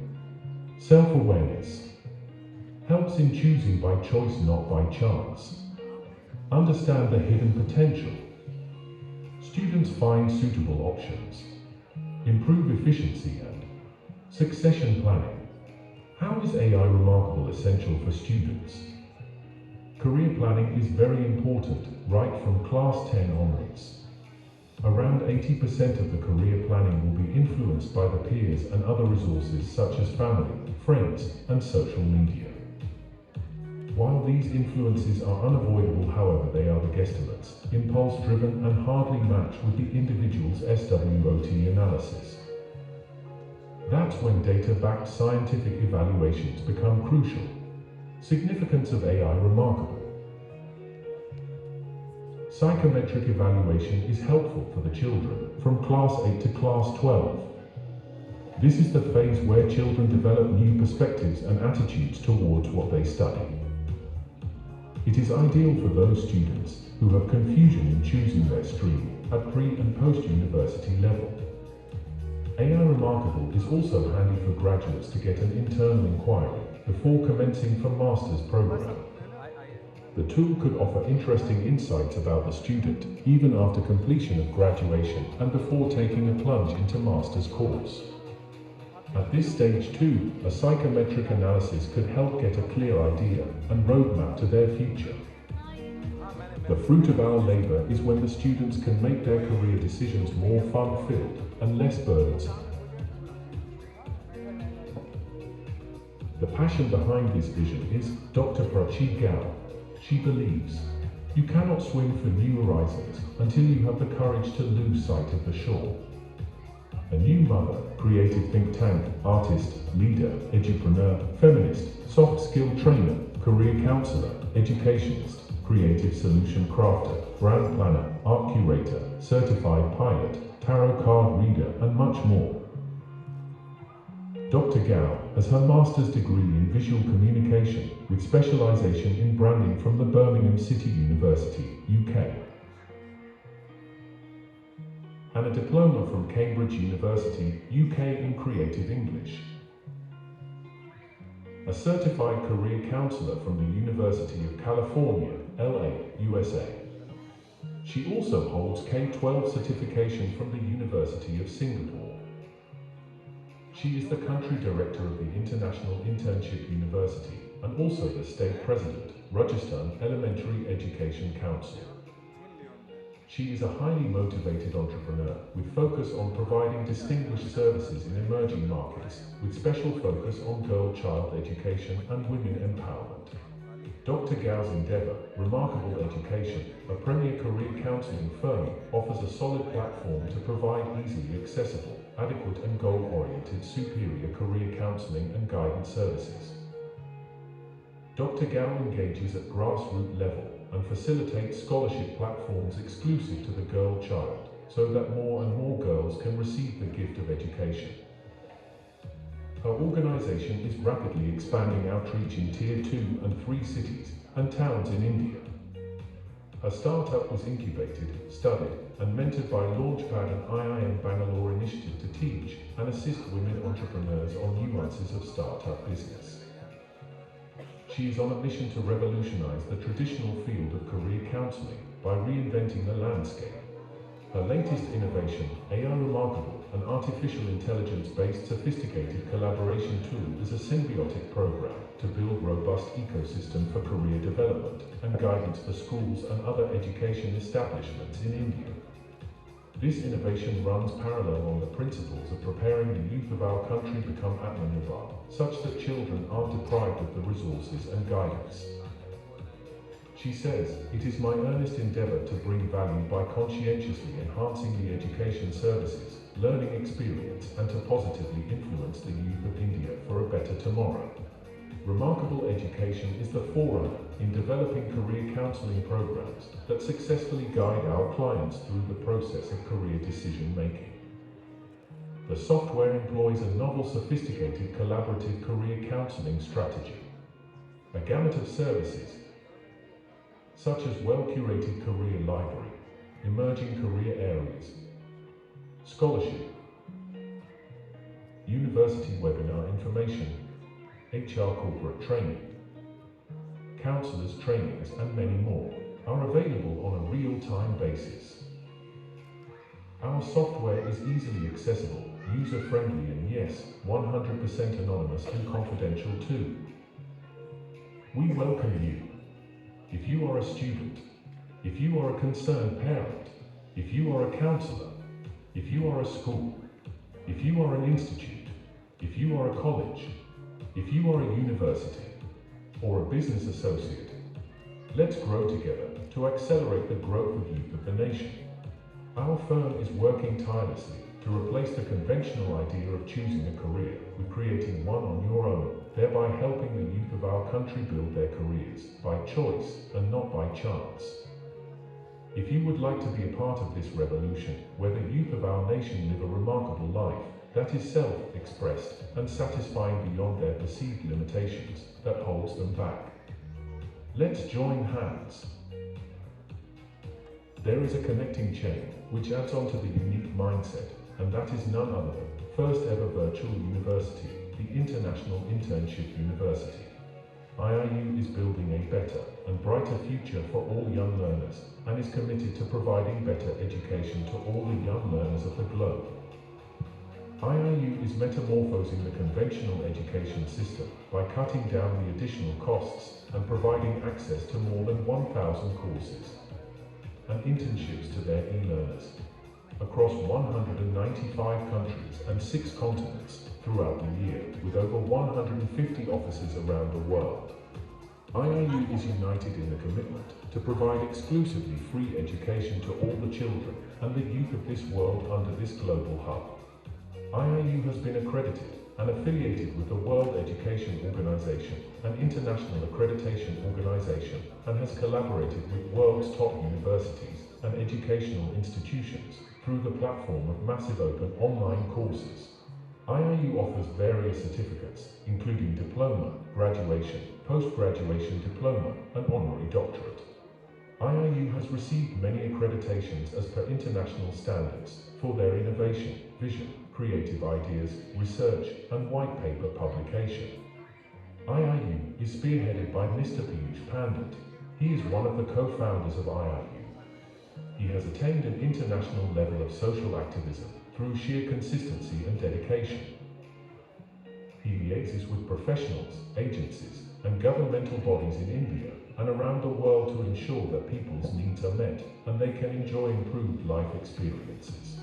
self-awareness, helps in choosing by choice not by chance, understand the hidden potential, students find suitable options, improve efficiency and succession planning. How is AI Remarkable essential for students? Career planning is very important, right from class 10 onwards. Around 80% of the career planning will be influenced by the peers and other resources such as family, friends, and social media. While these influences are unavoidable, however, they are the guesstimates, impulse-driven and hardly match with the individual's SWOT analysis. That's when data-backed scientific evaluations become crucial. Significance of AI Remarkable. Psychometric evaluation is helpful for the children from class 8 to class 12. This is the phase where children develop new perspectives and attitudes towards what they study. It is ideal for those students who have confusion in choosing their stream at pre- and post-university level. AI Remarkable is also handy for graduates to get an internal inquiry before commencing for master's program. The tool could offer interesting insights about the student even after completion of graduation and before taking a plunge into master's course. At this stage too, a psychometric analysis could help get a clear idea and roadmap to their future. The fruit of our labor is when the students can make their career decisions more fun-filled and less burdensome. The passion behind this vision is Dr. Prachi Gao. She believes, you cannot swim for new horizons until you have the courage to lose sight of the shore. A new mother, creative think tank, artist, leader, edupreneur, feminist, soft skill trainer, career counselor, educationist, creative solution crafter, brand planner, art curator, certified pilot, tarot card reader, and much more. Dr. Gao has her master's degree in visual communication with specialization in branding from the Birmingham City University, UK, and a diploma from Cambridge University, UK in Creative English. A certified career counselor from the University of California, LA, USA. She also holds K-12 certification from the University of Singapore. She is the country director of the International Internship University and also the state president, Rajasthan Elementary Education Council. She is a highly motivated entrepreneur with focus on providing distinguished services in emerging markets, with special focus on girl-child education and women empowerment. Dr. Gao's endeavor, Remarkable Education, a premier career counseling firm, offers a solid platform to provide easily accessible, adequate and goal-oriented superior career counseling and guidance services. Dr. Gao engages at grassroots level and facilitates scholarship platforms exclusive to the girl child, so that more and more girls can receive the gift of education. Her organization is rapidly expanding outreach in Tier 2 and 3 cities and towns in India. Her startup was incubated, studied, and mentored by Launchpad and IIM Bangalore initiative to teach and assist women entrepreneurs on nuances of startup business. She is on a mission to revolutionize the traditional field of career counseling by reinventing the landscape. Her latest innovation, AI Remarkable, an artificial intelligence-based sophisticated collaboration tool, is a symbiotic program to build robust ecosystem for career development and guidance for schools and other education establishments in India. This innovation runs parallel on the principles of preparing the youth of our country become Atmanirbhar, such that children aren't deprived of the resources and guidance. She says, it is my earnest endeavor to bring value by conscientiously enhancing the education services, learning experience, and to positively influence the youth of India for a better tomorrow. Remarkable Education is the forerunner in developing career counseling programs that successfully guide our clients through the process of career decision making. The software employs a novel, sophisticated, collaborative career counseling strategy. A gamut of services, such as well-curated career library, emerging career areas, scholarship, university webinar information, HR corporate training, counselors trainings, and many more, are available on a real-time basis. Our software is easily accessible, user-friendly, and yes, 100% anonymous and confidential too. We welcome you. If you are a student, if you are a concerned parent, if you are a counselor, if you are a school, if you are an institute, if you are a college, if you are a university, or a business associate, let's grow together to accelerate the growth of youth of the nation. Our firm is working tirelessly to replace the conventional idea of choosing a career with creating one on your own, thereby helping the youth of our country build their careers by choice and not by chance. If you would like to be a part of this revolution, where the youth of our nation live a remarkable life that is self-expressed and satisfying beyond their perceived limitations that holds them back, let's join hands. There is a connecting chain which adds on to the unique mindset, and that is none other than first ever virtual university, the International Internship University. IIU is building a better and brighter future for all young learners and is committed to providing better education to all the young learners of the globe. IIU is metamorphosing the conventional education system by cutting down the additional costs and providing access to more than 1,000 courses, and internships to their e-learners. Across 195 countries and 6 continents throughout the year, with over 150 offices around the world. IIU is united in the commitment to provide exclusively free education to all the children and the youth of this world under this global hub. IIU has been accredited and affiliated with the World Education Organization, an international accreditation organization, and has collaborated with world's top universities and educational institutions through the platform of massive open online courses. IIU offers various certificates, including diploma, graduation, post-graduation diploma, and honorary doctorate. IIU has received many accreditations as per international standards for their innovation, vision, creative ideas, research, and white paper publication. IIU is spearheaded by Mr. Piyush Pandit. He is one of the co-founders of IIU. He has attained an international level of social activism through sheer consistency and dedication. He liaises with professionals, agencies, and governmental bodies in India and around the world to ensure that people's needs are met and they can enjoy improved life experiences.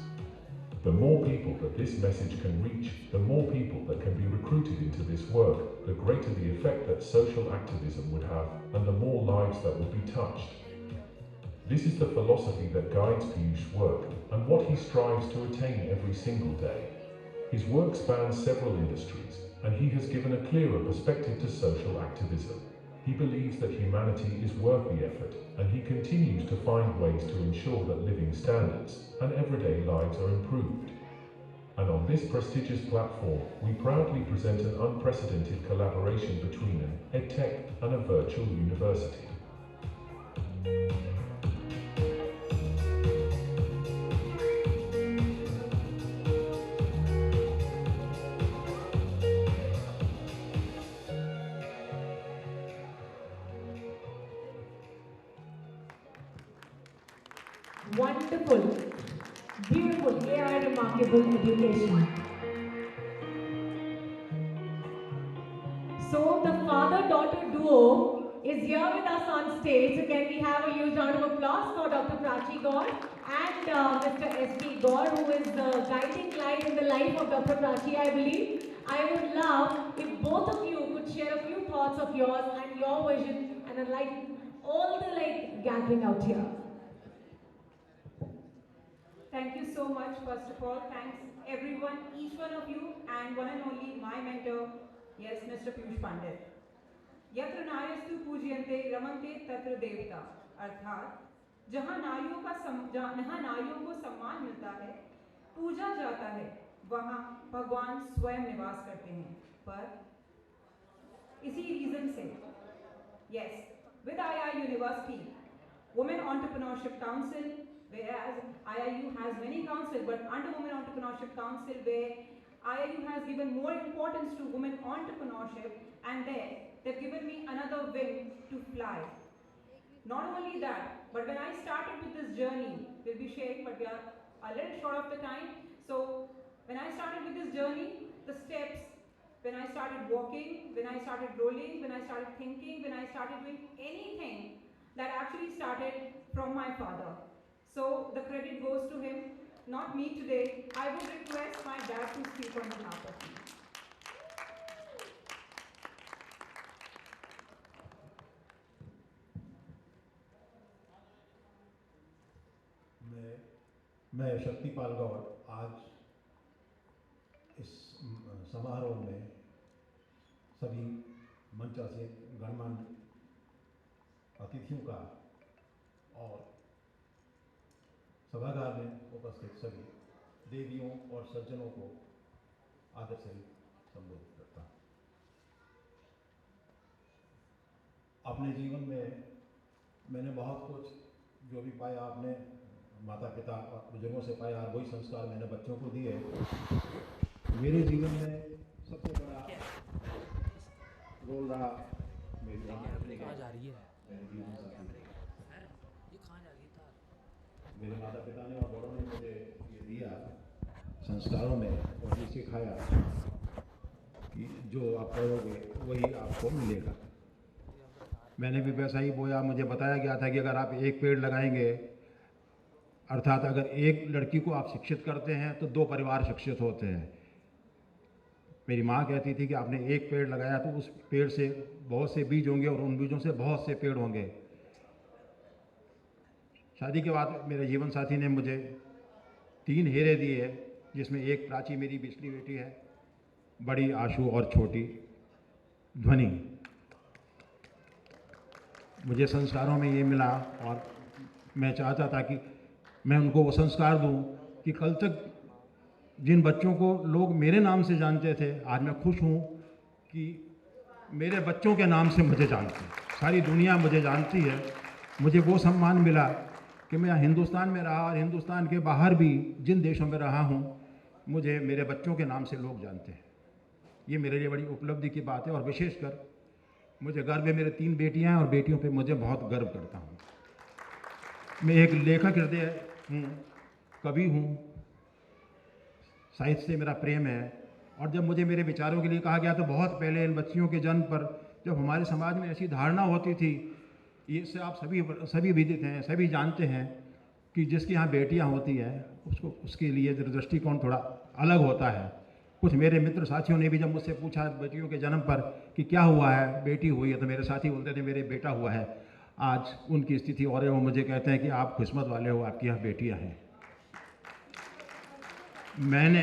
The more people that this message can reach, the more people that can be recruited into this work, the greater the effect that social activism would have and the more lives that would be touched. This is the philosophy that guides Piyush's work and what he strives to attain every single day. His work spans several industries, and he has given a clearer perspective to social activism. He believes that humanity is worth the effort, and he continues to find ways to ensure that living standards and everyday lives are improved. And on this prestigious platform, we proudly present an unprecedented collaboration between an EdTech and a virtual university. Wonderful, beautiful, AI remarkable education. So the father-daughter duo is here with us on stage. So can we have a huge round of applause for Dr. Prachi Gaur and Mr. S.P. Gaur, who is the guiding light in the life of Dr. Prachi, I believe. I would love if both of you could share a few thoughts of yours and your vision and enlighten all the gathering out here. Thank you so much, first of all. Thanks everyone, each one of you, and one and only my mentor, yes, Mr. Piyush Pandit. यत्र नार्यस्तु पूज्यन्ते रमन्ते तत्र देवता, अर्थात जहाँ नारियों को सम्मान मिलता है, पूजा जाता है, वहाँ भगवान स्वयं निवास करते हैं. पर इसी रीजन से, yes, with IIU University, Women Entrepreneurship Council, whereas IIU has many councils, but under Women Entrepreneurship Council, where IIU has given more importance to women entrepreneurship, and there they've given me another wing to fly. Not only that, but when I started with this journey, we'll be sharing, but we are a little short of the time. So when I started with this journey, the steps, when I started walking, when I started rolling, when I started thinking, when I started doing anything, that actually started from my father. So the credit goes to him, not me today. I would request my dad to speak on behalf of me. मैं शक्तिपाल गौड़ आज इस समारोह में सभी मंच से गणमान्य अतिथियों का और सभागार में उपस्थित सभी देवियों और सज्जनों को आदर से संबोधित करता हूँ. अपने जीवन में मैंने बहुत कुछ जो भी पाया, आपने माता पिता और बुजुर्गों से पाया, और वही संस्कार मैंने बच्चों को दिए. मेरे जीवन में सबसे बड़ा रोल रहा मेरी मेरे माता पिता ने और बड़ों ने मुझे ये दिया संस्कारों में, और ये सिखाया कि जो आप करोगे वही आपको मिलेगा. मैंने भी वैसा ही बोया. मुझे बताया गया था कि अगर आप एक पेड़ लगाएंगे अर्थात अगर एक लड़की को आप शिक्षित करते हैं तो 2 परिवार शिक्षित होते हैं। मेरी माँ कहती थी कि आपने एक पेड़ लगाया तो उस पेड़ से बहुत से बीज होंगे और उन बीजों से बहुत से पेड़ होंगे। शादी के बाद मेरे जीवन साथी ने मुझे 3 हीरे दिए, जिसमें एक प्राची मेरी बिछली बेटी है, बड़ी आशु और छोटी ध्वनि। मुझे संस्कारों में ये मिला और मैं चाहता था कि मैं उनको वो संस्कार दूं कि कल तक जिन बच्चों को लोग मेरे नाम से जानते थे, आज मैं खुश हूँ कि मेरे बच्चों के नाम से मुझे जानते हैं। सारी दुनिया मुझे जानती है। मुझे वो सम्मान मिला कि मैं हिंदुस्तान में रहा और हिंदुस्तान के बाहर भी जिन देशों में रहा हूँ, मुझे मेरे बच्चों के नाम से लोग जानते हैं। ये मेरे लिए बड़ी उपलब्धि की बात है और विशेषकर मुझे गर्व है, मेरे 3 बेटियां हैं और बेटियों पे मुझे बहुत गर्व करता हूँ। मैं एक लेखक हृदय हूँ, कवि हूँ, साहित्य से मेरा प्रेम है। और जब मुझे मेरे विचारों के लिए कहा गया तो बहुत पहले इन बच्चियों के जन्म पर, जब हमारे समाज में ऐसी धारणा होती थी, इससे आप सभी विदित हैं, सभी जानते हैं कि जिसके यहाँ बेटियाँ होती हैं उसके लिए दृष्टिकोण थोड़ा अलग होता है। कुछ मेरे मित्र साथियों ने भी जब मुझसे पूछा बेटियों के जन्म पर कि क्या हुआ है, बेटी हुई है, तो मेरे साथी बोलते थे मेरे बेटा हुआ है। आज उनकी स्थिति और है, वो मुझे कहते हैं कि आप किस्मत वाले हो, आपकी यहाँ बेटियाँ हैं। मैंने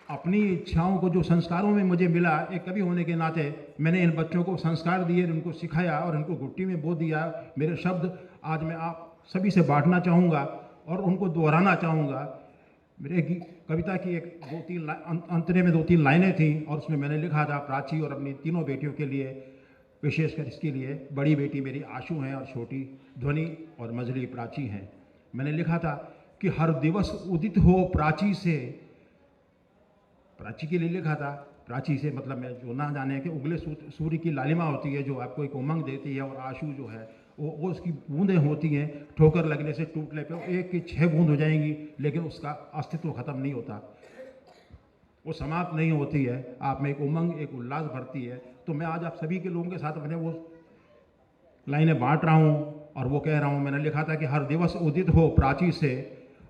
अपनी इच्छाओं को, जो संस्कारों में मुझे मिला, एक कवि होने के नाते मैंने इन बच्चों को संस्कार दिए, उनको सिखाया और इनको घुट्टी में बो दिया। मेरे शब्द आज मैं आप सभी से बांटना चाहूँगा और उनको दोहराना चाहूँगा। मेरे कविता की अंतरे में 2-3 लाइनें थी और उसमें मैंने लिखा था प्राची और अपनी तीनों बेटियों के लिए, विशेषकर इसके लिए, बड़ी बेटी मेरी आशु हैं और छोटी ध्वनि और मझली प्राची हैं। मैंने लिखा था कि हर दिवस उदित हो प्राची से, प्राची के लिए लिखा था। प्राची से मतलब मैं जो ना जाने कि उगले सूर्य की लालिमा होती है जो आपको एक उमंग देती है, और आशु जो है वो उसकी बूंदें होती हैं, ठोकर लगने से टूटने पे 1 की 6 बूंद हो जाएंगी, लेकिन उसका अस्तित्व खत्म नहीं होता, वो समाप्त नहीं होती है। आप में एक उमंग, एक उल्लास भरती है। तो मैं आज आप सभी के लोगों के साथ अपने वो लाइनें बांट रहा हूँ और वो कह रहा हूँ। मैंने लिखा था कि हर दिवस उदित हो प्राची से,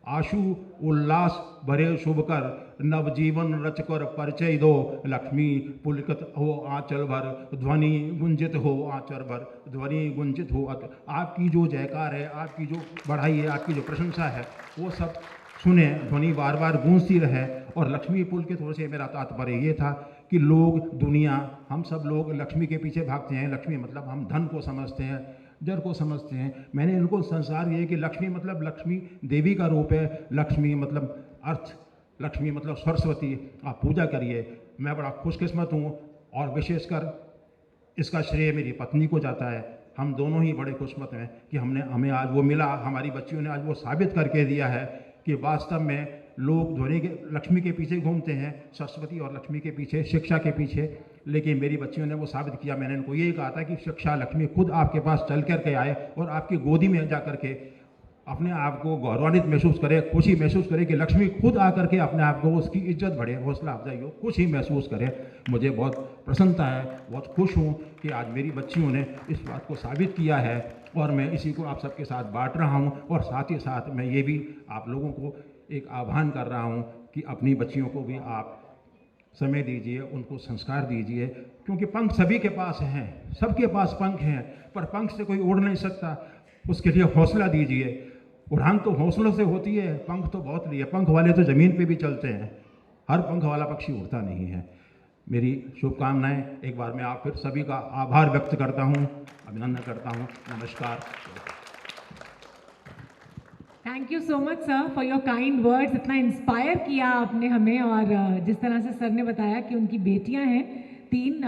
आशु उल्लास भरे शुभ कर, नवजीवन रच कर परिचय दो, लक्ष्मी पुलकित हो आंचल भर, ध्वनि गुंजित हो आंचल भर, ध्वनि गुंजित हो। आपकी जो जयकार है, आपकी जो बढ़ाई है, आपकी जो प्रशंसा है, वो सब सुने, ध्वनि बार बार गूंजती रहे। और लक्ष्मी पुलकित हो से मेरा तात्पर्य ये था कि लोग, दुनिया, हम सब लोग लक्ष्मी के पीछे भागते हैं। लक्ष्मी मतलब हम धन को समझते हैं, जड़ को समझते हैं। मैंने इनको संसार ये कि लक्ष्मी मतलब लक्ष्मी देवी का रूप है, लक्ष्मी मतलब अर्थ, लक्ष्मी मतलब सरस्वती। आप पूजा करिए। मैं बड़ा खुशकिस्मत हूँ और विशेषकर इसका श्रेय मेरी पत्नी को जाता है। हम दोनों ही बड़े खुशकिस्मत हैं कि हमें आज वो मिला। हमारी बच्चियों ने आज वो साबित करके दिया है कि वास्तव में लोग ध्वनि के, लक्ष्मी के पीछे घूमते हैं, सरस्वती और लक्ष्मी के पीछे, शिक्षा के पीछे, लेकिन मेरी बच्चियों ने वो साबित किया। मैंने इनको यही कहा था कि शिक्षा लक्ष्मी खुद आपके पास चल कर के आए और आपकी गोदी में जा कर के अपने आप को गौरवान्वित महसूस करे, खुशी महसूस करे कि लक्ष्मी खुद आकर के अपने आप को, उसकी इज्जत बढ़े, हौसला अफजाई हो, खुशी महसूस करे। मुझे बहुत प्रसन्नता है, बहुत खुश हूँ कि आज मेरी बच्चियों ने इस बात को साबित किया है और मैं इसी को आप सबके साथ बांट रहा हूँ। और साथ ही साथ मैं ये भी आप लोगों को एक आह्वान कर रहा हूँ कि अपनी बच्चियों को भी आप समय दीजिए, उनको संस्कार दीजिए, क्योंकि पंख सभी के पास हैं, सबके पास पंख हैं, पर पंख से कोई उड़ नहीं सकता। उसके लिए हौसला दीजिए। उड़ान तो हौसलों से होती है, पंख तो बहुत लिए। पंख वाले तो ज़मीन पे भी चलते हैं, हर पंख वाला पक्षी उड़ता नहीं है। मेरी शुभकामनाएं। एक बार मैं आप फिर सभी का आभार व्यक्त करता हूँ, अभिनंदन करता हूँ। नमस्कार। Thank you so much sir for your kind words. इतना इंस्पायर किया आपने हमें, और जिस तरह से सर ने बताया कि उनकी बेटियां हैं 3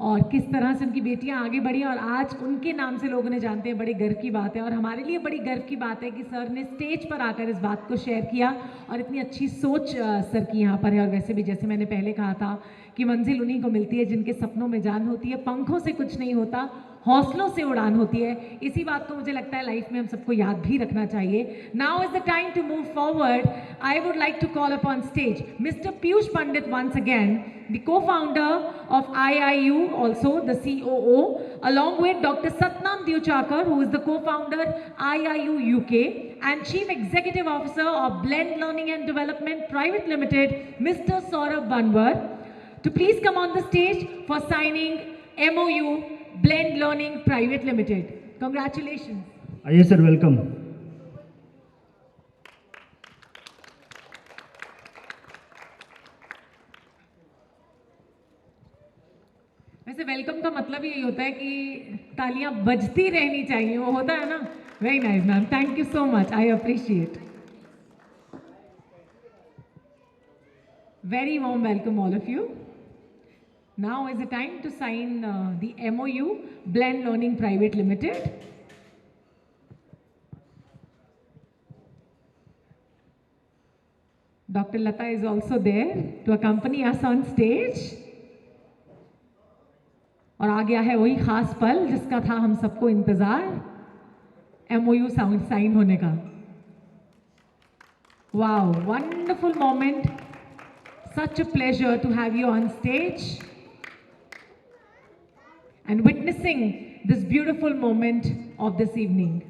और किस तरह से उनकी बेटियां आगे बढ़ी और आज उनके नाम से लोगों ने जानते हैं, बड़ी गर्व की बात है। और हमारे लिए बड़ी गर्व की बात है कि सर ने स्टेज पर आकर इस बात को शेयर किया और इतनी अच्छी सोच सर की यहाँ पर है। और वैसे भी जैसे मैंने पहले कहा था कि मंजिल उन्हीं को मिलती है जिनके सपनों में जान होती है, पंखों से कुछ नहीं होता, हौसलों से उड़ान होती है। इसी बात को मुझे लगता है लाइफ में हम सबको याद भी रखना चाहिए। Now is the time to move forward. I would like to call upon stage mister Piyush Pandit once again, the co-founder of IIU, also the COO, along with Dr. Satnam Dewchakar, who is the co-founder IIU UK and Chief Executive Officer of Blend Learning and Development Private Limited, Mr. Saurabh Banwar, to please come on the stage for signing MOU Blend Learning Private Limited. Congratulations. आइए sir, welcome. वैसे welcome का मतलब यही होता है कि तालियां बजती रहनी चाहिए, वो होता है ना। Very nice ma'am, thank you so much, I appreciate. Very warm welcome all of you. Now is the time to sign the MOU Blend Learning Private Limited. Dr. Lata is also there to accompany us on stage. और आ गया है वही खास पल जिसका था हम सबको इंतजार, MOU साइन होने का। Wow, wonderful moment. Such a pleasure to have you on stage and witnessing this beautiful moment of this evening.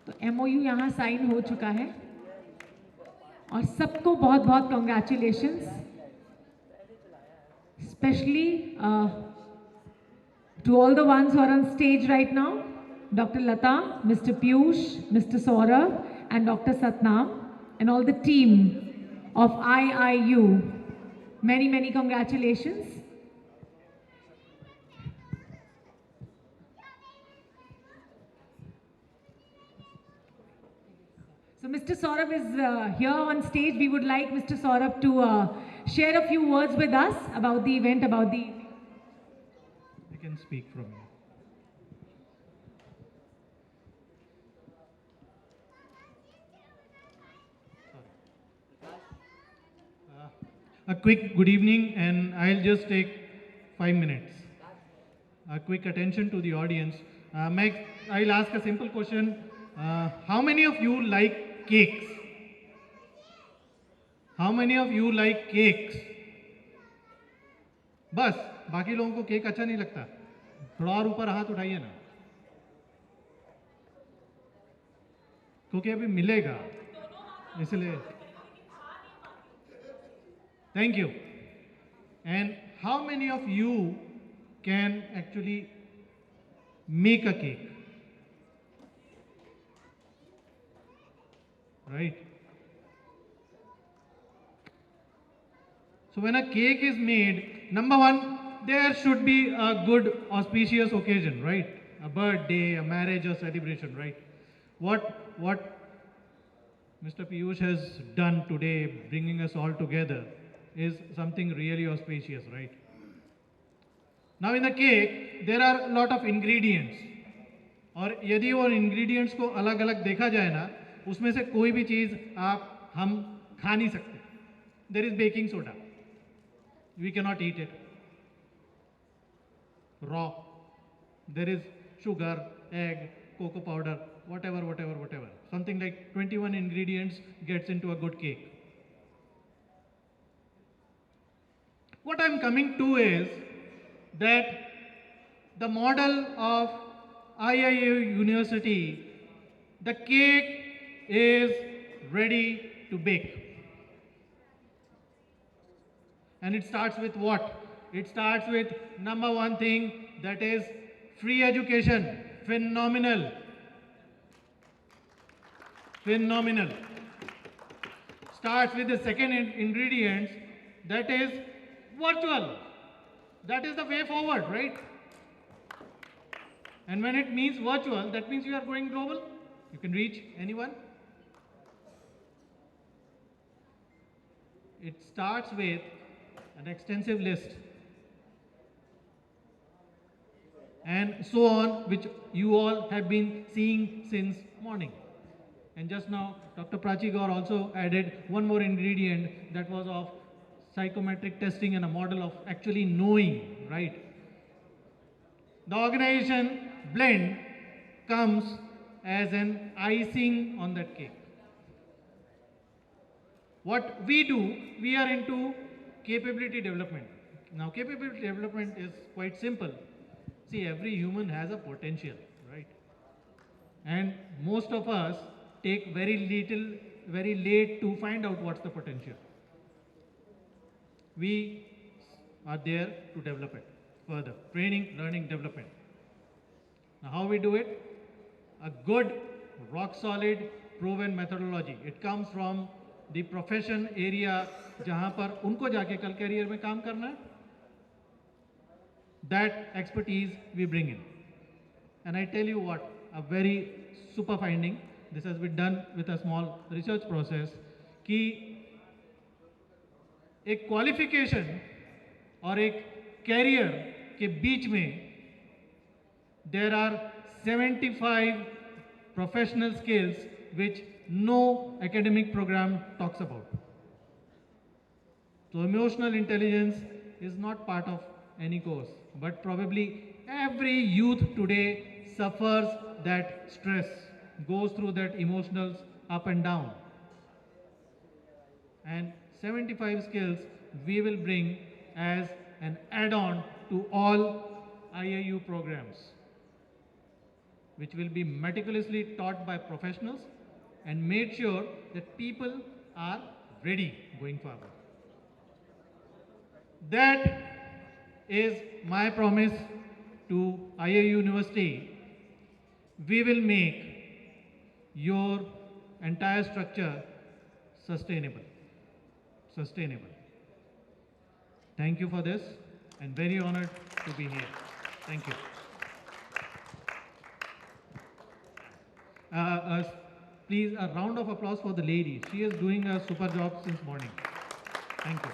तो MOU यहाँ साइन हो चुका है और सबको बहुत बहुत congratulations, specially to all the ones who are on stage right now, Dr. Lata, Mr. Piyush, Mr. Saurabh and Dr. Satnam and all the team of IIU. Many, many congratulations. So Mr. Saurabh is here on stage. We would like Mr. Saurabh to share a few words with us about the event, about the... You can speak from here. A quick good evening, and I'll just take 5 minutes. A quick attention to the audience. I'll ask a simple question. How many of you like cakes? How many of you like cakes? बस, बाकी लोगों को cake अच्छा नहीं लगता? थोड़ा और ऊपर हाथ उठाइए ना, क्योंकि अभी मिलेगा इसलिए। Thank you. And how many of you can actually make a cake? Right? So when a cake is made, number one, there should be a good auspicious occasion, right? A birthday, a marriage, a celebration, right? What Mr. Piyush has done today, bringing us all together, is something really auspicious, right? Now in the cake, there are a lot of ingredients. और यदि वो ingredients को अलग अलग देखा जाए ना, उसमें से कोई भी चीज़ हम खा नहीं सकते. There is baking soda. We cannot eat it raw. There is sugar, egg, cocoa powder, whatever. Something like 21 ingredients gets into a good cake. What I'm coming to is that the model of IIU University, the cake is ready to bake. And it starts with what? It starts with number one thing, that is free education. Phenomenal. Starts with the second ingredient, that is virtual. That is the way forward, right? And when it means virtual, that means you are going global. You can reach anyone. It starts with an extensive list and so on, which you all have been seeing since morning. And just now, Dr. Prachi Gaur also added one more ingredient that was of psychometric testing and a model of actually knowing, right? The organization blend comes as an icing on that cake. What we do, we are into capability development. Now, capability development is quite simple. See, every human has a potential, right? And most of us take very late to find out what's the potential. We are there to develop it further. Training, learning, development. Now, how we do it? A good, rock solid, proven methodology. It comes from the profession area जहाँ पर उनको जाके कल career में काम करना है. That expertise we bring in. And I tell you what, a very super finding, this has been done with a small research process, कि एक qualification और एक career के बीच में there are 75 professional skills which no academic program talks about. So emotional intelligence is not part of any course, but probably every youth today suffers that stress, goes through that emotional up and down. And 75 skills we will bring as an add-on to all IIU programs, which will be meticulously taught by professionals and made sure that people are ready going forward. That is my promise to IIU University. We will make your entire structure sustainable. Thank you for this, and very honored to be here. Thank you. Please, a round of applause for the lady. She is doing a super job since morning. Thank you.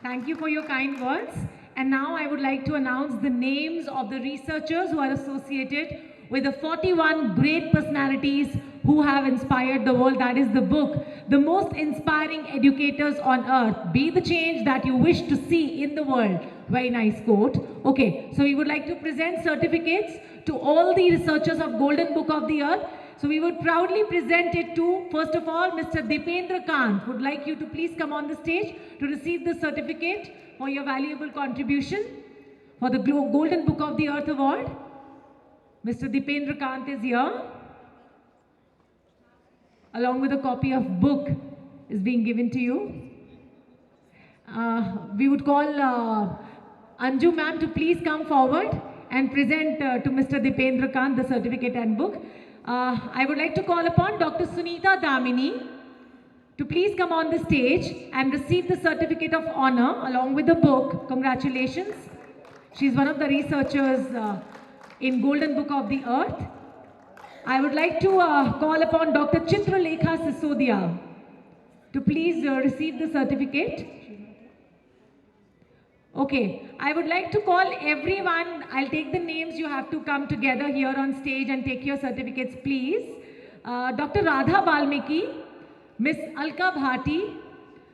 Thank you for your kind words. And now I would like to announce the names of the researchers who are associated with the 41 great personalities who have inspired the world. That is the book, The Most Inspiring Educators on Earth. Be the change that you wish to see in the world. Very nice quote. Okay, so we would like to present certificates to all the researchers of Golden Book of the Earth. So we would proudly present it to, first of all, Mr. Dipendra Kant. Would like you to please come on the stage to receive the certificate for your valuable contribution for the Golden Book of the Earth Award. Mr. Dipendra Kant is here. Along with a copy of book is being given to you. We would call Anju ma'am to please come forward and present to Mr. Dipendra Kant the certificate and book. I would like to call upon Dr. Sunita Damini to please come on the stage and receive the certificate of honor along with the book. Congratulations. She's one of the researchers in Golden Book of the Earth. I would like to call upon Dr. Chitralekha Sisodia to please receive the certificate. Okay, I would like to call everyone. I'll take the names. You have to come together here on stage and take your certificates, please. Dr. Radha Balmiki, Miss Alka Bhati,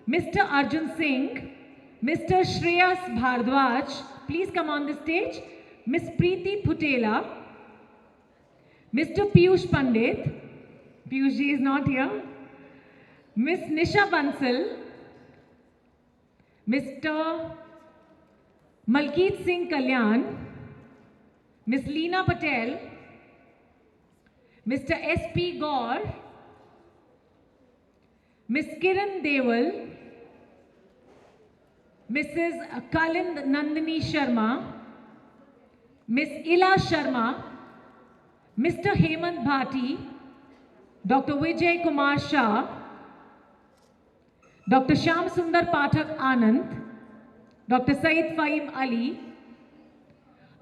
Mr. Arjun Singh, Mr. Shreyas Bhardwaj, please come on the stage. Miss Preeti Putela, Mr. Piyush Pandit, Piyush ji is not here, Miss Nisha Bansal, Mr. Malkeet Singh Kalyan, Miss Leena Patel, Mr. S.P. Gaur, Miss Kiran Deval, Mrs. Kalind Nandini Sharma, Miss Ila Sharma, Mr. Hemant Bhati, Dr. Vijay Kumar Shah, Dr. Shyam Sundar Pathak Anand, Dr. Said Fahim Ali,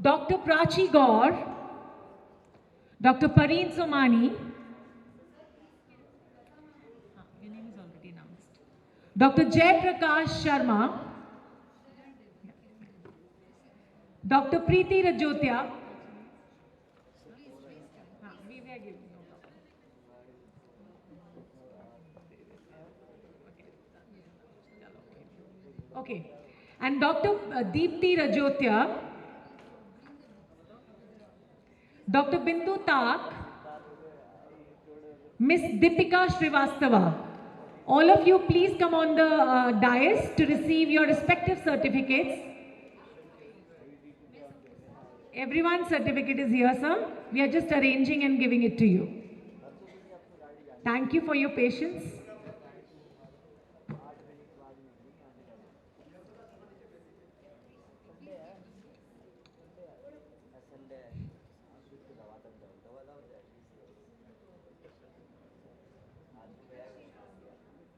Dr. Prachi Gaur, Dr. Pareen Somani, Dr. Jay Prakash Sharma, Dr. Preeti Rajotia, okay, and Dr. Deepti Rajotia, Dr. Bindu Tak, Miss Deepika Srivastava. All of you, please come on the dais to receive your respective certificates. Everyone's certificate is here, sir. We are just arranging and giving it to you. Thank you for your patience.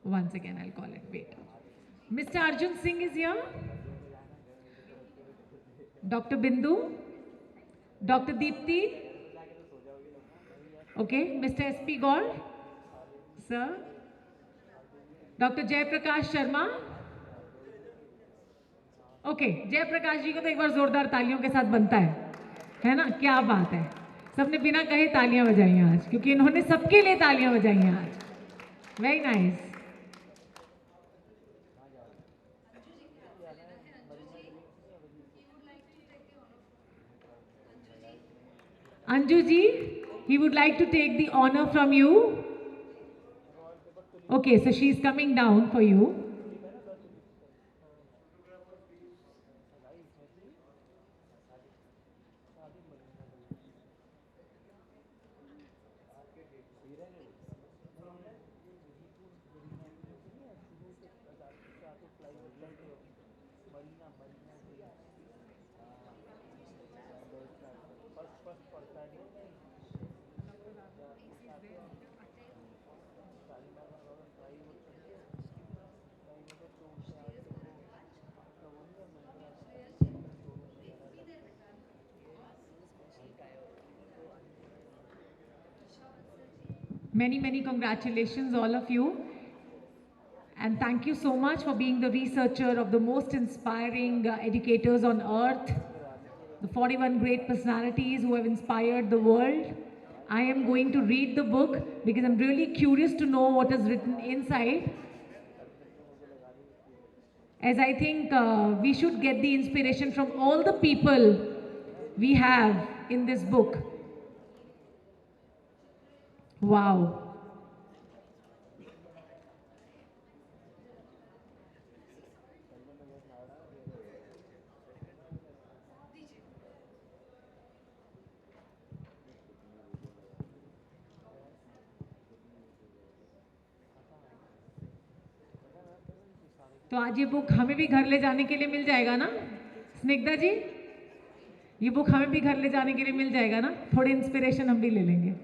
Once again, I'll call it. Wait. Mr. Arjun Singh is here. Dr. Bindu. Dr. Deepti. Okay. Mr. S.P. Gaur. Sir. Dr. Jay Prakash Sharma. Okay. जय प्रकाश जी को तो एक बार जोरदार तालियों के साथ बनता है ना? क्या बात है, सबने बिना कहे तालियां बजाई आज, क्योंकि इन्होंने सबके लिए तालियां बजाई आज. Very nice. Anju ji, he would like to take the honor from you. Okay, so she is coming down for you. Many, many congratulations, all of you. And thank you so much for being the researcher of the most inspiring educators on earth, the 41 great personalities who have inspired the world. I am going to read the book because I'm really curious to know what is written inside. As I think we should get the inspiration from all the people we have in this book. Wow. तो आज ये book हमें भी घर ले जाने के लिए मिल जाएगा ना स्निग्धा जी? ये बुक हमें भी घर ले जाने के लिए मिल जाएगा ना? थोड़ी इंस्पिरेशन हम भी ले लेंगे.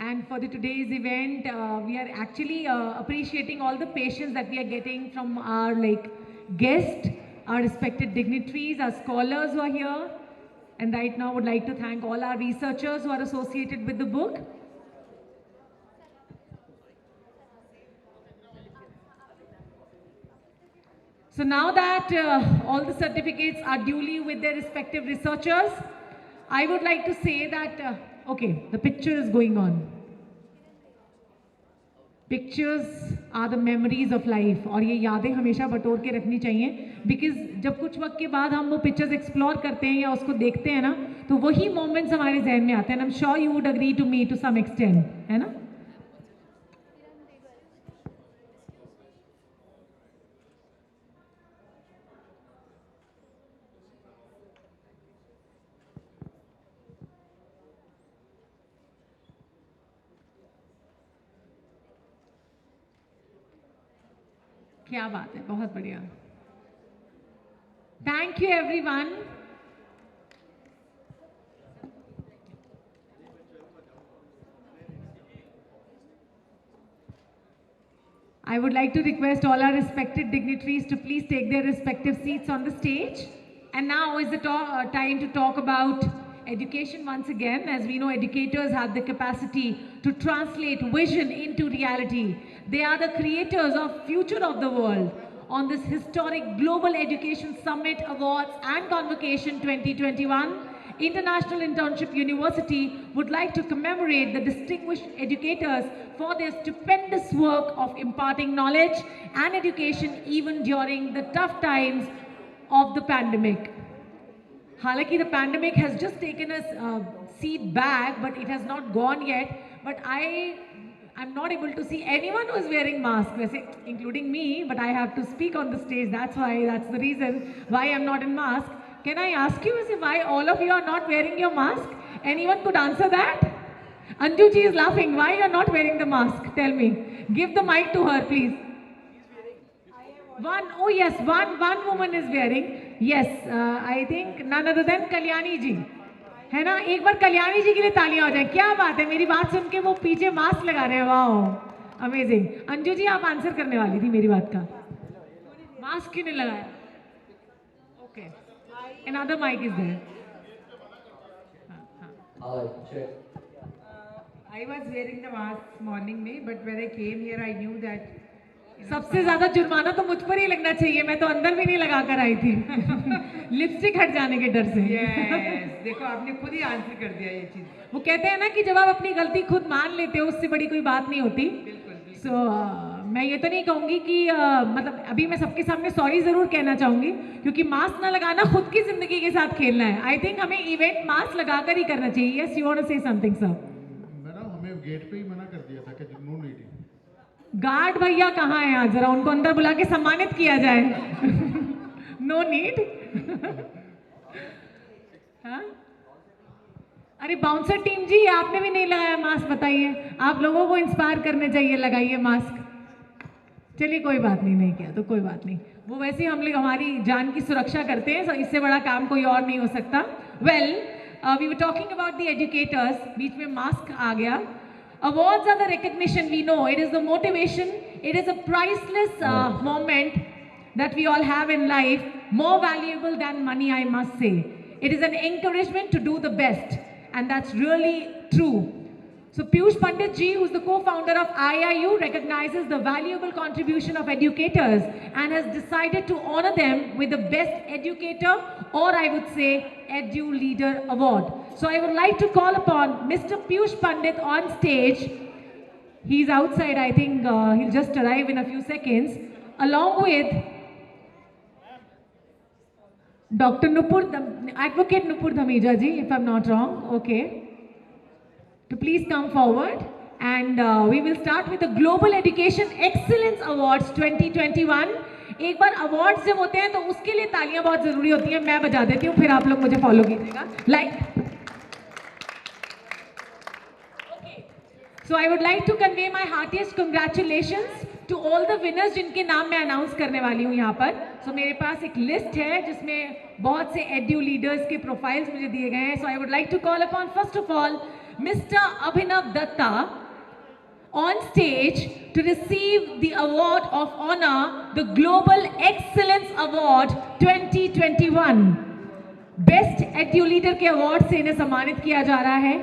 And for today's event, we are actually appreciating all the patience that we are getting from our guests, our respected dignitaries, our scholars who are here. And right now, would like to thank all our researchers who are associated with the book. So now that all the certificates are duly with their respective researchers, I would like to say that, okay, the picture is going on. Pictures are the memories of life. और ये यादें हमेशा बटोर के रखनी चाहिए, because जब कुछ वक्त के बाद हम वो pictures explore करते हैं या उसको देखते हैं ना, तो वही moments हमारे जहन में आते हैं. I'm sure you would agree to me to some extent, है ना? क्या बात है, बहुत बढ़िया. Thank you everyone. I would like to request all our respected dignitaries to please take their respective seats on the stage. And now is the time to talk about education once again. As we know, educators have the capacity to translate vision into reality. They are the creators of future of the world. On this historic Global Education Summit Awards and Convocation 2021, International Internship University would like to commemorate the distinguished educators for their stupendous work of imparting knowledge and education even during the tough times of the pandemic. Halaki, the pandemic has just taken a seat back, but it has not gone yet. But I'm not able to see anyone who is wearing mask, including me, but I have to speak on the stage. That's the reason why I'm not in mask. Can I ask you why all of you are not wearing your mask? Anyone could answer that? Anju ji is laughing. Why you are not wearing the mask? Tell me. Give the mic to her, please. One woman is wearing. Yes, I think none other than Kalyani ji. है ना, एक बार कल्याणी जी के लिए तालियां हो जाए. क्या बात है, मेरी बात सुन के वो पीछे मास्क लगा रहे हैं. वाह, अमेजिंग. अंजू जी आप आंसर करने वाली थी मेरी बात का. मास्क क्यों नहीं लगाया? Okay, another mic is there. I was wearing the mask morning में, but when I came here I knew that सबसे ज्यादा जुर्माना तो मुझ पर ही लगना चाहिए. मैं तो अंदर भी नहीं लगा कर आई थी. लिपस्टिक हट जाने के डर से. yes, देखो आपने खुद ही आंसर कर दिया ये चीज. वो कहते हैं ना कि जब आप अपनी गलती खुद मान लेते हो उससे बड़ी कोई बात नहीं होती. सो मैं ये तो नहीं कहूँगी कि मतलब अभी मैं सबके सामने सॉरी ज़रूर कहना चाहूँगी, क्योंकि मास्क ना लगाना खुद की ज़िंदगी के साथ खेलना है. आई थिंक हमें इवेंट मास्क लगा कर ही करना चाहिए. Yes, you want to say something sir? Madam हमें गेट पे ही मना कर दिया था कि नो नीडिंग. गार्ड भैया कहाँ हैं आज? जरा उनको अंदर बुला के सम्मानित किया जाए. No need. हाँ, अरे बाउंसर टीम जी, आपने भी नहीं लगाया मास्क. बताइए, आप लोगों को इंस्पायर करने चाहिए, लगाइए मास्क. चलिए कोई बात नहीं किया तो कोई बात नहीं. वो वैसे हम लोग हमारी जान की सुरक्षा करते हैं, इससे बड़ा काम कोई और नहीं हो सकता. Well, we were talking about the educators. बीच में मास्क आ गया. Awards are the recognition, we know. It is the motivation. It is a priceless moment that we all have in life. More valuable than money, I must say. It is an encouragement to do the best. And that's really true. So Piyush Pandit ji, who is the co-founder of IIU, recognizes the valuable contribution of educators and has decided to honor them with the Best Educator, or I would say Edu Leader Award. So I would like to call upon Mr. Piyush Pandit on stage. He's outside, I think he'll just arrive in a few seconds, along with Dr. Advocate Nupur Dhameja ji, if I'm not wrong. Okay. To please come forward, and we will start with the Global Education Excellence Awards 2021. एक बार awards जब होते हैं तो उसके लिए तालियां बहुत जरूरी होती हैं. मैं बजा देती हूँ, फिर आप लोग मुझे फॉलो कीजिएगा. So I would like to convey my heartiest congratulations to all the winners जिनके नाम मैं अनाउंस करने वाली हूँ यहाँ पर. So मेरे पास एक लिस्ट है जिसमें बहुत से edu leaders के profiles मुझे दिए गए हैं. So I would like to call upon first of all Mr. Abhinav Datta on stage to receive the award of honor, the Global Excellence Award 2021. Best Edu Leader के award से इन्हें सम्मानित किया जा रहा है.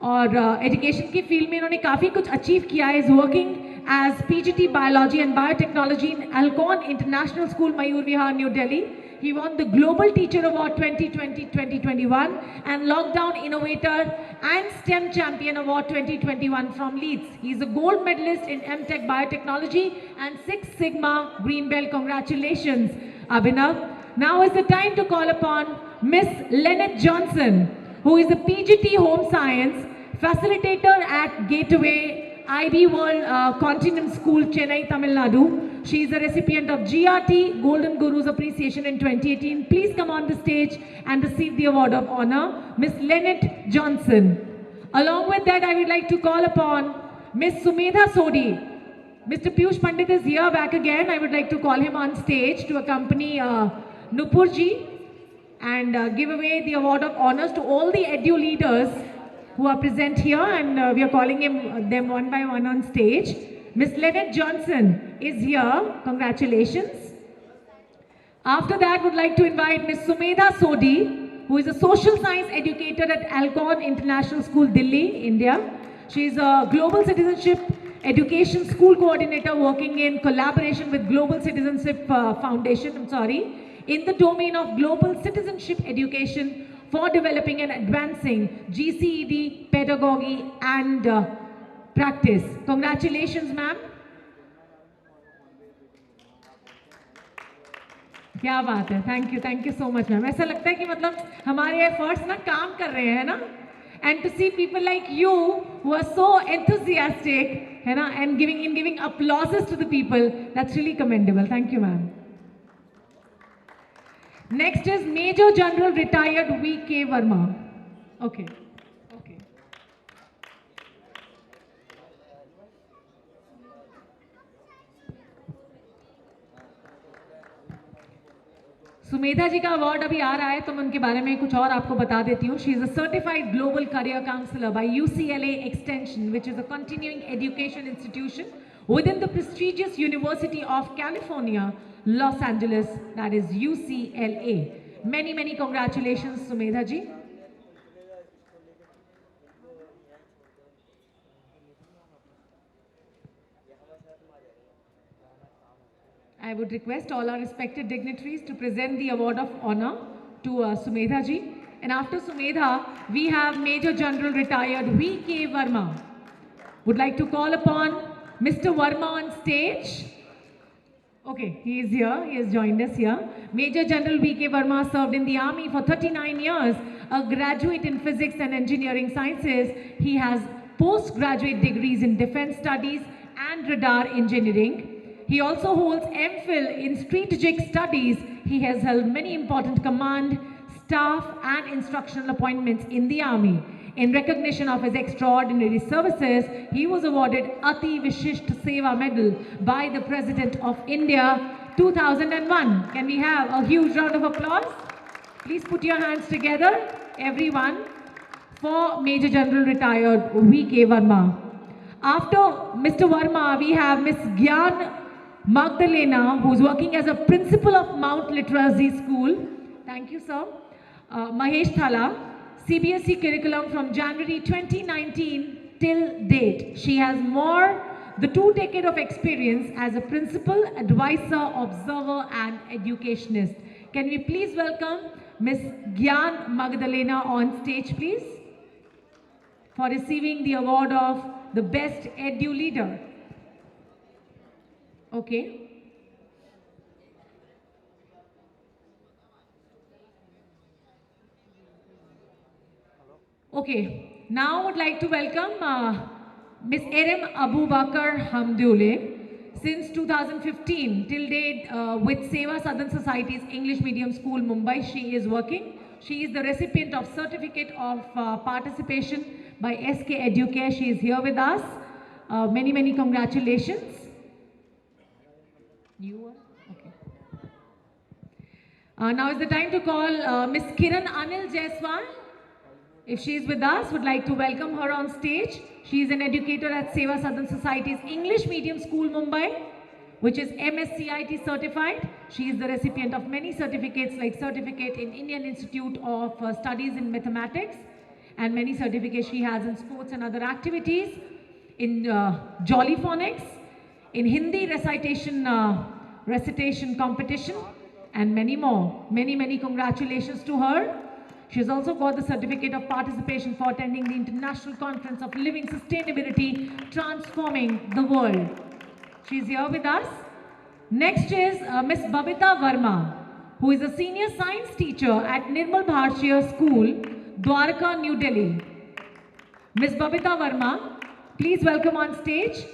और एजुकेशन की फील्ड में इन्होंने काफ़ी कुछ अचीव किया है. Is working as PGT Biology and Biotechnology in Alcon International School, Mayur Vihar, New Delhi. He won the Global Teacher Award 2020-2021 and Lockdown Innovator and STEM Champion Award 2021 from Leeds. He is a gold medalist in MTech Biotechnology and Six Sigma Green Belt. Congratulations, Abhinav. Now is the time to call upon Miss Lynette Johnson, who is a PGT Home Science Facilitator at Gateway IB World Continent School, Chennai, Tamil Nadu. She is a recipient of GRT Golden Gurus Appreciation in 2018. Please come on the stage and receive the award of honor, Miss Lynette Johnson. Along with that, I would like to call upon Miss Sumedha Sodhi. Mr. Piyush Pandit is here back again. I would like to call him on stage to accompany Nupur ji and give away the award of honors to all the edu leaders who are present here, and we are calling them one by one on stage. Miss Lynette Johnson is here. Congratulations. After that, would like to invite Miss Sumedha Sodhi, who is a social science educator at Alcorn International School, Delhi, India. She is a global citizenship education school coordinator working in collaboration with Global Citizenship Foundation, in the domain of global citizenship education for developing and advancing GCED pedagogy and practice. Congratulations, ma'am. क्या बात है, thank you so much ma'am. ऐसा लगता है कि मतलब हमारे efforts ना काम कर रहे हैं ना, and to see people like you who are so enthusiastic, है ना, and giving applauses to the people, that's really commendable. Thank you, ma'am. Next is Major General Retired V.K. Verma. Okay. Sumedha ji का award अभी आ रहा है, तो मैं उनके बारे में कुछ और आपको बता देती हूँ. She is a certified global career counsellor by UCLA extension, which is a continuing education institution within the prestigious University of California, Los Angeles, that is UCLA. Many congratulations, Sumedha ji. I would request all our respected dignitaries to present the award of honor to Sumedha ji. And after Sumedha, we have Major General Retired V.K. Verma. Would like to call upon Mr. Verma on stage. Okay, he is here. He has joined us here. Major General V.K. Verma served in the army for 39 years, a graduate in physics and engineering sciences. He has postgraduate degrees in defense studies and radar engineering. He also holds MPhil in strategic studies. He has held many important command, staff and instructional appointments in the army. In recognition of his extraordinary services, he was awarded Ati Vishisht Seva Medal by the President of India 2001. Can we have a huge round of applause? Please put your hands together, everyone, for Major General Retired V.K. Verma. After Mr. Verma, we have Miss Gyan Magdalena, who is working as a principal of Mount Literacy School. Thank you, sir. Mahesh Thala, CBSE curriculum from January 2019 till date. She has the 2 decades of experience as a principal, advisor, observer and educationist. Can we please welcome Miss Gyan Magdalena on stage, please, for receiving the award of the Best Edu Leader. Okay. Okay, now I would like to welcome Miss Erim Abubakar Hamdule. Since 2015 till date with Seva Southern Society's English Medium School, Mumbai, she is working. She is the recipient of Certificate of Participation by SK Educare. She is here with us. Many congratulations. You are? Okay. Now is the time to call Miss Kiran Anil Jaiswal. If she is with us, would like to welcome her on stage. She is an educator at Seva Southern Society's English Medium School, Mumbai, which is MSCIT certified. She is the recipient of many certificates like Certificate in Indian Institute of Studies in Mathematics, and many certificates she has in sports and other activities, in Jolly Phonics, in Hindi recitation competition, and many more. Many congratulations to her. She has also got the Certificate of Participation for attending the International Conference of Living Sustainability, Transforming the World. She is here with us. Next is Miss Babita Verma, who is a senior science teacher at Nirmal Bhartiya School, Dwarka, New Delhi. Miss Babita Verma, please welcome on stage.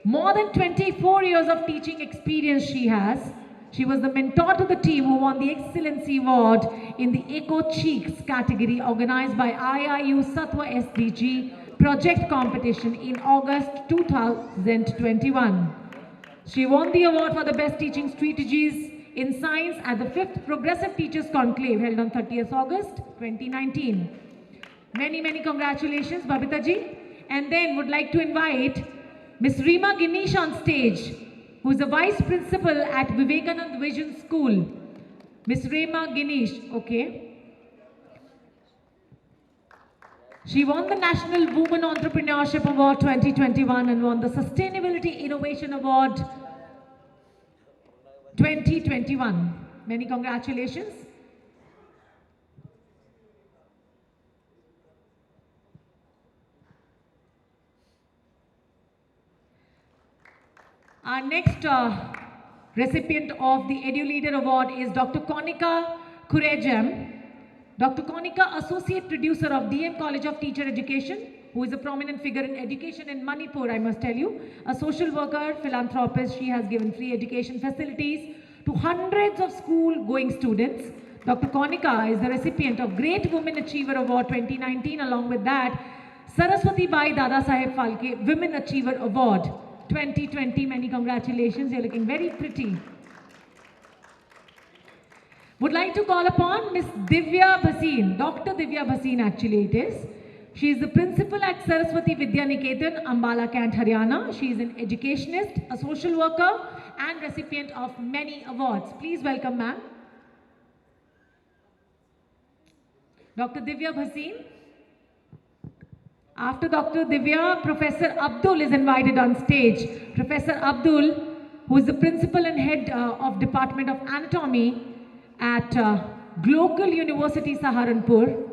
More than 24 years of teaching experience she has. She was the mentor to the team who won the Excellency Award in the Eco Cheeks category organized by IIU Satwa SDG project competition in August 2021. She won the award for the best teaching strategies in science at the 5th Progressive Teachers Conclave held on 30th August 2019. Many congratulations, Babita ji. And then would like to invite Miss Reema Ganesh on stage, who is the Vice Principal at Vivekanand Vision School. Miss Reema Ganesh, okay. She won the National Women Entrepreneurship Award 2021 and won the Sustainability Innovation Award 2021. Many congratulations. Our next recipient of the EduLeader Award is Dr. Konika Kurejem. Dr. Konika, Associate Producer of DM College of Teacher Education, who is a prominent figure in education in Manipur, I must tell you. A social worker, philanthropist, she has given free education facilities to hundreds of school-going students. Dr. Konika is the recipient of Great Women Achiever Award 2019. Along with that, Saraswati Bai Dada Saheb Phalke Women Achiever Award 2020. Many congratulations. You're looking very pretty. Would like to call upon Miss Divya Bhasin, Dr. Divya Bhasin actually it is. She is the principal at Saraswati Vidya Niketan, Ambala Cant, Haryana. She is an educationist, a social worker and recipient of many awards. Please welcome ma'am. Dr. Divya Bhasin. After Dr. Divya, Professor Abdul is invited on stage. Professor Abdul, who is the principal and head of Department of Anatomy at Global University Saharanpur,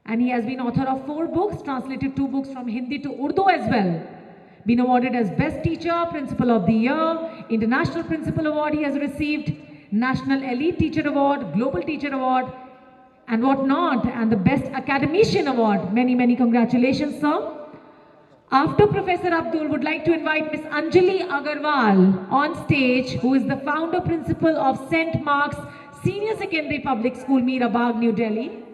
and he has been author of 4 books, translated 2 books from Hindi to Urdu as well. Been awarded as Best Teacher, Principal of the Year, International Principal Award he has received, National Elite Teacher Award, Global Teacher Award, and what not, and the Best Academician Award. Many, many congratulations, sir. After Professor Abdul, would like to invite Miss Anjali Agarwal on stage, who is the founder principal of St. Mark's Senior Secondary Public School, Mirabagh, New Delhi.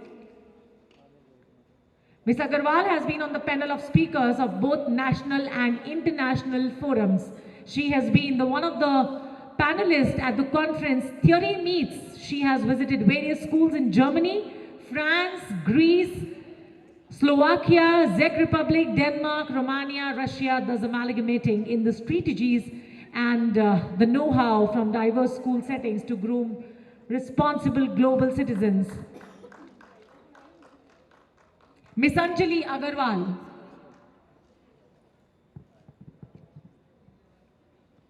Ms. Agarwal has been on the panel of speakers of both national and international forums. She has been one of the panelists at the conference Theory Meets. She has visited various schools in Germany, France, Greece, Slovakia, Czech Republic, Denmark, Romania, Russia, thus amalgamating in the strategies and the know-how from diverse school settings to groom responsible global citizens. Miss Anjali Agarwal.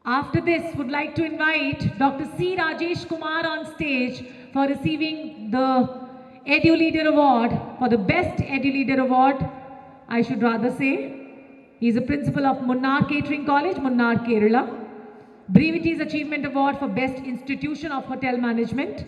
After this, would like to invite Dr. C. Rajesh Kumar on stage for receiving the EduLeader Award, for the Best EduLeader Award, I should rather say. He is a principal of Munnar Catering College, Munnar, Kerala. Brevities Achievement Award for Best Institution of Hotel Management.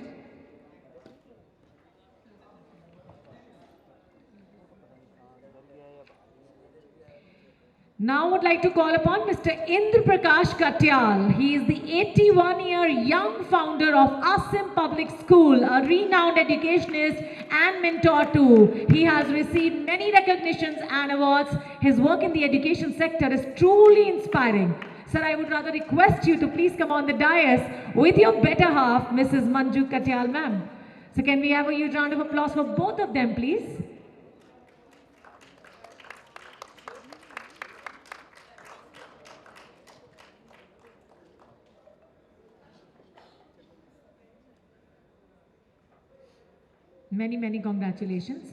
Now would like to call upon Mr. Indra Prakash Katyal. He is the 81-year young founder of Asim Public School, a renowned educationist and mentor too. He has received many recognitions and awards. His work in the education sector is truly inspiring. Sir, I would rather request you to please come on the dais with your better half, Mrs. Manju Katyal ma'am. So can we have a huge round of applause for both of them, please? Many, many congratulations.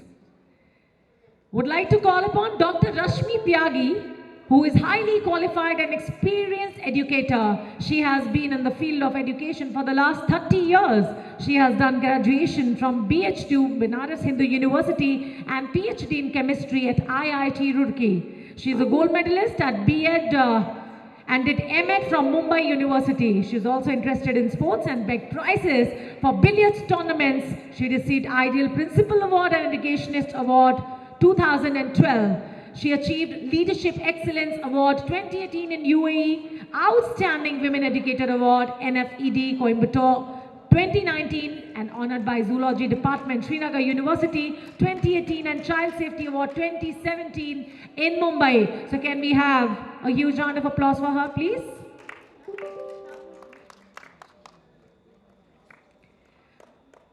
Would like to call upon Dr. Rashmi Tyagi, who is highly qualified and experienced educator. She has been in the field of education for the last 30 years. She has done graduation from BH2, Banaras Hindu University, and PhD in chemistry at IIT Roorkee. She is a gold medalist at B.Ed and did M.Ed from Mumbai University. She is also interested in sports and begged prizes for billiards tournaments. She received Ideal Principal Award and Educationist Award 2012. She achieved Leadership Excellence Award 2018 in UAE, Outstanding Women Educator Award, NFED, Coimbatore 2019, and honored by Zoology Department, Srinagar University 2018, and Child Safety Award 2017 in Mumbai. So can we have a huge round of applause for her, please?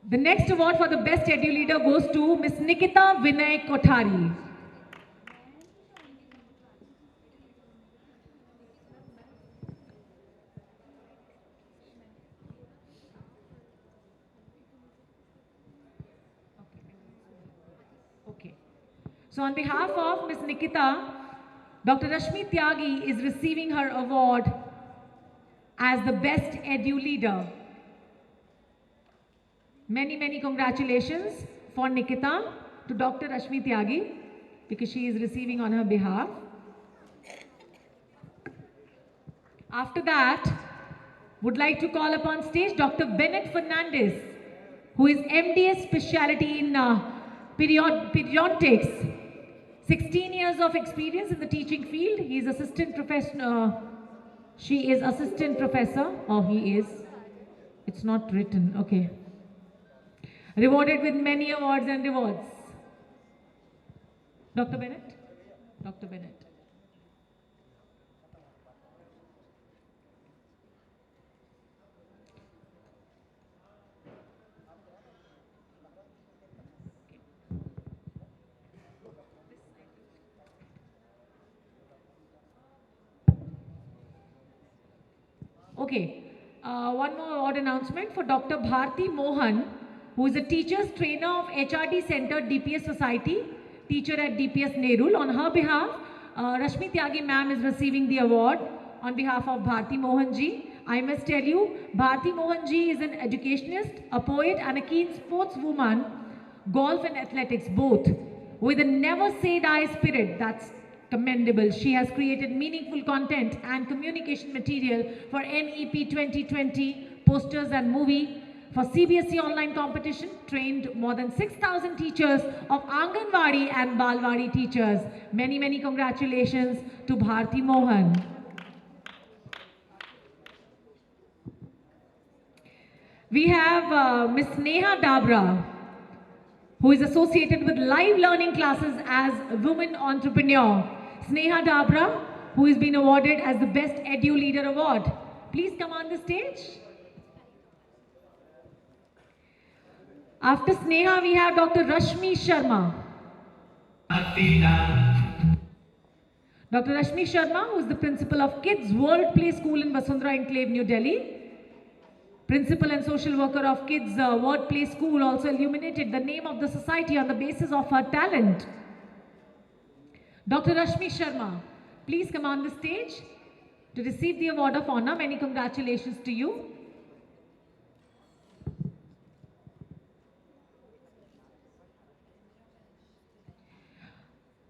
The next award for the Best Edu Leader goes to Ms. Nikita Vinay Kothari. So on behalf of Ms. Nikita, Dr. Rashmi Tyagi is receiving her award as the Best Edu Leader. Many, many congratulations for Nikita to Dr. Rashmi Tyagi because she is receiving on her behalf. After that, would like to call upon stage Dr. Bennett Fernandez, who is MDS specialty in periodontics. 16 years of experience in the teaching field. He is assistant professor. She is assistant professor. Oh, he is. It's not written. Okay. Rewarded with many awards and rewards. Dr. Bennett? Dr. Bennett. Okay, one more award announcement for Dr. Bharti Mohan, who is a teacher's trainer of HRD Center DPS Society, teacher at DPS Nerul. On her behalf, Rashmi Tyagi ma'am is receiving the award on behalf of Bharti Mohan ji. I must tell you, Bharti Mohan ji is an educationist, a poet and a keen sportswoman, golf and athletics both, with a never say die spirit. That's commendable. She has created meaningful content and communication material for NEP 2020, posters and movie, for CBSE online competition, trained more than 6,000 teachers of Anganwadi and Balwadi teachers. Many, many congratulations to Bharti Mohan. We have Ms. Neha Dabra, who is associated with live learning classes as a woman entrepreneur. Sneha Dabra, who has been awarded as the Best Edu Leader Award. Please come on the stage. After Sneha, we have Dr. Rashmi Sharma. Dr. Rashmi Sharma, who is the principal of Kids World Play School in Vasundhara Enclave, New Delhi. Principal and social worker of Kids World Play School also illuminated the name of the society on the basis of her talent. Dr. Rashmi Sharma, please come on the stage to receive the award of honor. Many congratulations to you.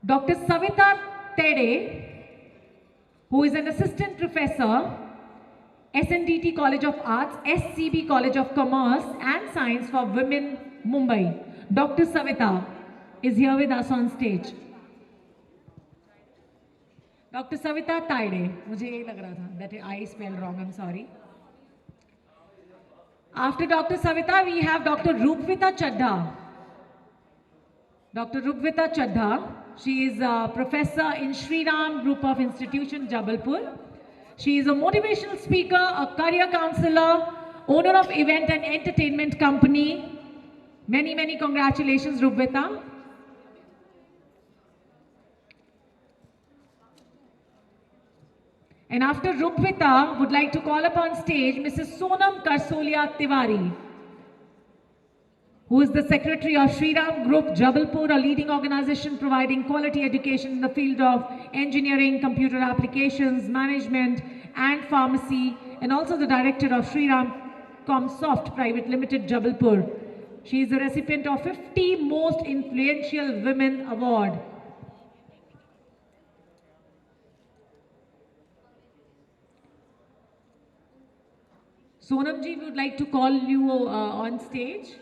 Dr. Savita Tede, who is an assistant professor, SNDT College of Arts, SCB College of Commerce and Science for Women, Mumbai. Dr. Savita is here with us on stage. Dr. Savita Taide, मुझे यही लग रहा था, that I spelled wrong, I'm sorry. After Dr. Savita, we have Dr. Rupvita Chadha. Dr. Rupvita Chadha, she is a professor in Sri Ram Group of Institution, Jabalpur. She is a motivational speaker, a career counselor, owner of event and entertainment company. Many, many congratulations, Rupvita. And after Rupvita, would like to call upon stage Mrs. Sonam Karsolia Tiwari, who is the secretary of Sri Ram Group, Jabalpur, a leading organization providing quality education in the field of engineering, computer applications, management, and pharmacy, and also the director of Sri Ram Comsoft Private Limited, Jabalpur. She is the recipient of 50 Most Influential Women Award. Sonam ji, we would like to call you on stage.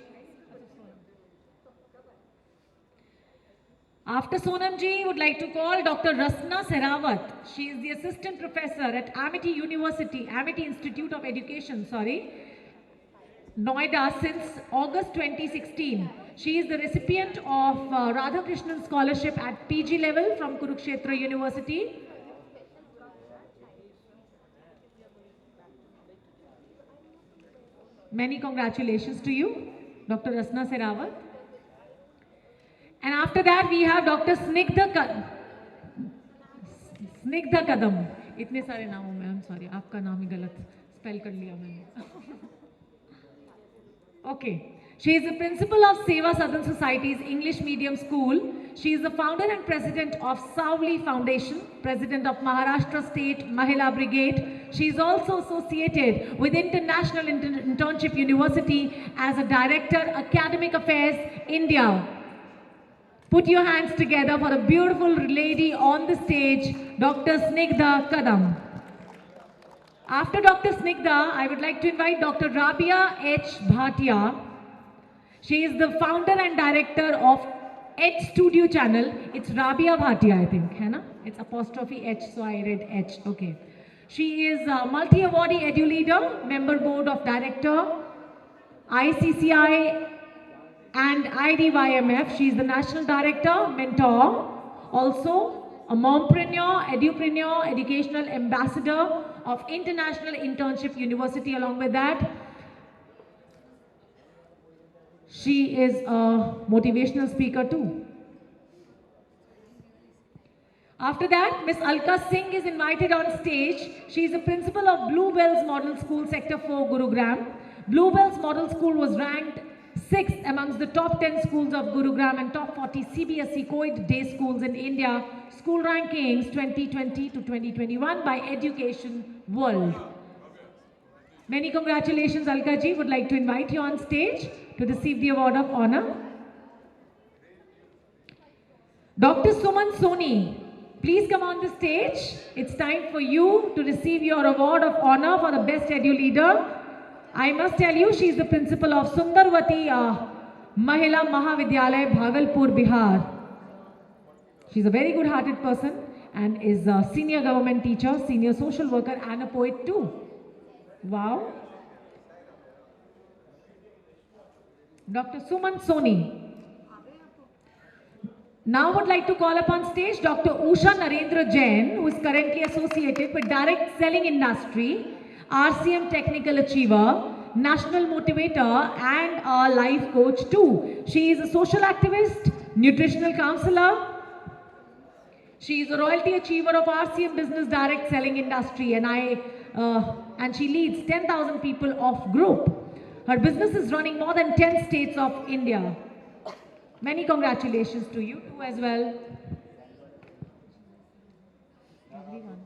After Sonam ji, would like to call Dr. Rasna Serawat. She is the assistant professor at Amity University, Amity Institute of Education, Noida since August 2016. She is the recipient of Radhakrishnan Scholarship at PG level from Kurukshetra University. Many congratulations to you, Dr. Rasna Serawat. And after that, we have Dr. Snigdha Kadam. इतने सारे नामों में, I'm sorry, आपका नाम ही गलत spell कर लिया मैंने. Okay, She is the principal of Seva Southern Society's English Medium School. She is the founder and president of Savli Foundation, president of Maharashtra State Mahila Brigade. She is also associated with International Internship University as a director, Academic Affairs, India. Put your hands together for a beautiful lady on the stage, Dr. Snigdha Kadam. After Dr. Snigdha, I would like to invite Dr. Rabia H. Bhatia. She is the founder and director of H Studio channel. It's Rabia Bhatia, I think, hai na? It's apostrophe H, so I read H. Okay. She is a multi-awardee edu leader, member board of director, ICCI and IDYMF. She is the national director, mentor, also a mompreneur, edupreneur, educational ambassador of International Internship University. Along with that, she is a motivational speaker too. After that, Miss Alka Singh is invited on stage. She is the principal of Bluebells Model School, Sector 4, Gurugram. Bluebells Model School was ranked 6th amongst the top 10 schools of Gurugram and top 40 CBSE co-ed day schools in India, school rankings 2020 to 2021 by Education World. Many congratulations, Alka ji. Would like to invite you on stage to receive the award of honor. Dr. Suman Soni, please come on the stage. It's time for you to receive your award of honor for the best edu leader. I must tell you, she is the principal of Sundarvati Mahila Mahavidyalaya, Bhagalpur, Bihar. She's a very good-hearted person and is a senior government teacher, senior social worker and a poet too. Wow. Dr. Suman Soni. Now would like to call upon stage Dr. Usha Narendra Jain, who is currently associated with direct selling industry, RCM Technical Achiever, National Motivator and a life coach too. She is a social activist, nutritional counselor. She is a royalty achiever of RCM Business Direct Selling Industry and she leads 10,000 people of group. Her business is running more than 10 states of India. Many congratulations to you too as well. Everyone.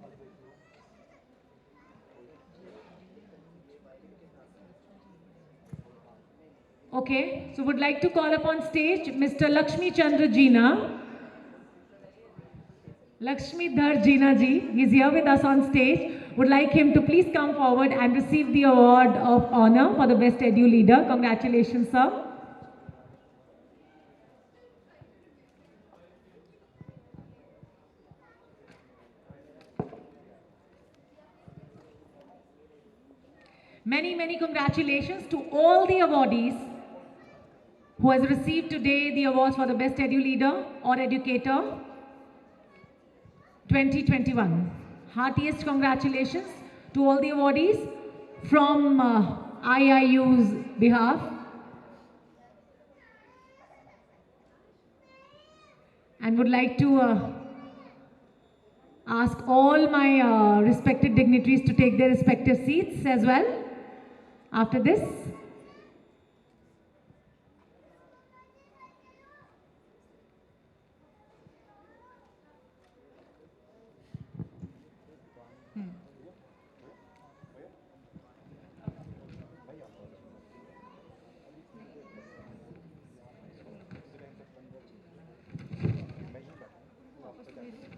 Okay, so would like to call upon stage Mr. Lakshmi Chandra Jeena. Lakshmi Dhar Jeena ji, he is here with us on stage. Would like him to please come forward and receive the award of honor for the best edu leader. Congratulations, sir. Many congratulations to all the awardees who has received today the awards for the best edu leader or educator 2021. Heartiest congratulations to all the awardees from IIU's behalf. And would like to ask all my respected dignitaries to take their respective seats as well after this.